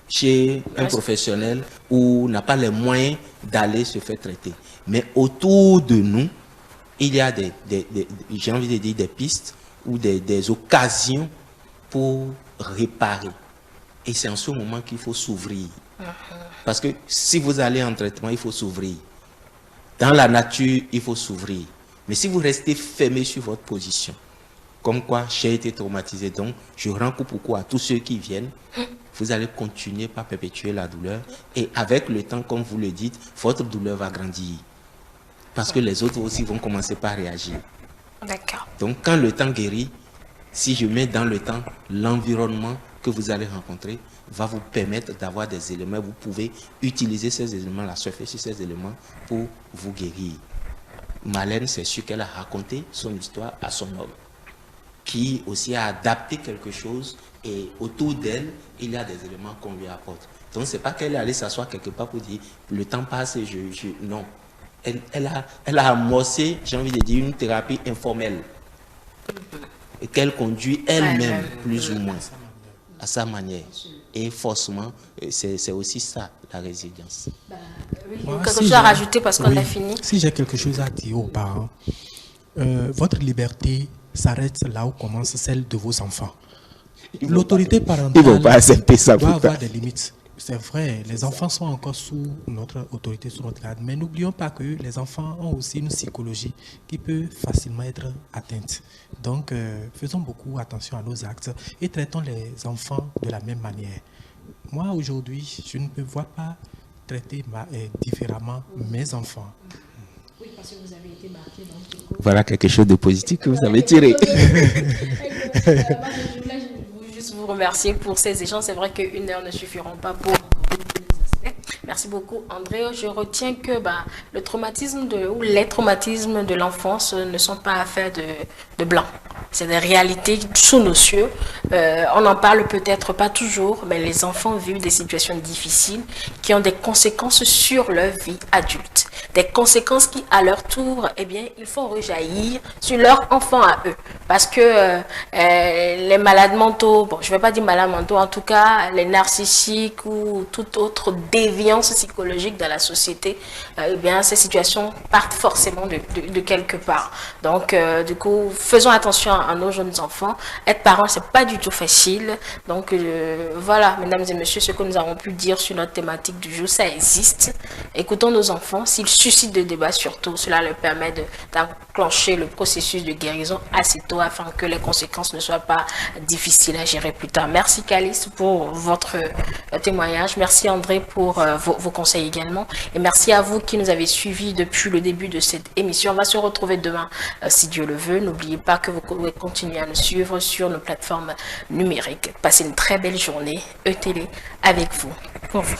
Speaker 2: chez un professionnel ou n'a pas les moyens d'aller se faire traiter. Mais autour de nous, il y a j'ai envie de dire des pistes ou des occasions pour réparer. Et c'est en ce moment qu'il faut s'ouvrir. Parce que si vous allez en traitement, il faut s'ouvrir. Dans la nature, il faut s'ouvrir. Mais si vous restez fermé sur votre position, comme quoi j'ai été traumatisé, donc je rends coup pour coup à tous ceux qui viennent, vous allez continuer par perpétuer la douleur. Et avec le temps, comme vous le dites, votre douleur va grandir. Parce que les autres aussi vont commencer par réagir.
Speaker 1: D'accord.
Speaker 2: Donc quand le temps guérit, si je mets dans le temps l'environnement que vous allez rencontrer, va vous permettre d'avoir des éléments. Vous pouvez utiliser ces éléments-là, surfer sur ces éléments pour vous guérir. Marlène, c'est sûr qu'elle a raconté son histoire à son homme, qui aussi a adapté quelque chose et autour d'elle, il y a des éléments qu'on lui apporte. Donc, ce n'est pas qu'elle est allée s'asseoir quelque part pour dire le temps passe et non. Elle a amorcé, j'ai envie de dire, une thérapie informelle et qu'elle conduit elle-même, plus ou moins, à sa manière. Et forcément, c'est aussi ça, la résilience.
Speaker 1: Quelque chose à rajouter parce qu'on a fini.
Speaker 3: Si j'ai quelque chose à dire aux parents, votre liberté s'arrête là où commence celle de vos enfants. L'autorité parentale doit avoir des limites. C'est vrai, les enfants sont encore sous notre autorité, sous notre garde, mais n'oublions pas que les enfants ont aussi une psychologie qui peut facilement être atteinte. Donc, faisons beaucoup attention à nos actes et traitons les enfants de la même manière. Moi, aujourd'hui, je ne me vois pas traiter différemment mes enfants.
Speaker 1: Oui, parce que vous avez été marqué dans le
Speaker 2: Voilà quelque chose de positif que vous avez tiré.
Speaker 1: Juste vous remercier pour ces échanges. C'est vrai qu'une heure ne suffiront pas pour... Merci beaucoup, André. Je retiens que le traumatisme ou les traumatismes de l'enfance ne sont pas affaires de blanc. C'est des réalités sous nos cieux. On en parle peut-être pas toujours, mais les enfants vivent des situations difficiles qui ont des conséquences sur leur vie adulte. Des conséquences qui, à leur tour, ils font rejaillir sur leurs enfants à eux. Parce que les malades mentaux, bon, je ne vais pas dire malades mentaux, en tout cas, les narcissiques ou toute autre déviance psychologique dans la société, ces situations partent forcément de quelque part. Donc, du coup, faisons attention à nos jeunes enfants. Être parent, c'est pas du tout facile. Donc, voilà, mesdames et messieurs, ce que nous avons pu dire sur notre thématique du jour, ça existe. Écoutons nos enfants. S'ils suscitent des débats surtout, cela leur permet d'enclencher le processus de guérison assez tôt afin que les conséquences ne soient pas difficiles à gérer plus tard. Merci Calice pour votre témoignage. Merci André pour vos conseils également. Et merci à vous qui nous avez suivis depuis le début de cette émission. On va se retrouver demain si Dieu le veut. N'oubliez pas que vous pouvez continuer à nous suivre sur nos plateformes numériques. Passez une très belle journée. ETélé avec vous. Pour vous.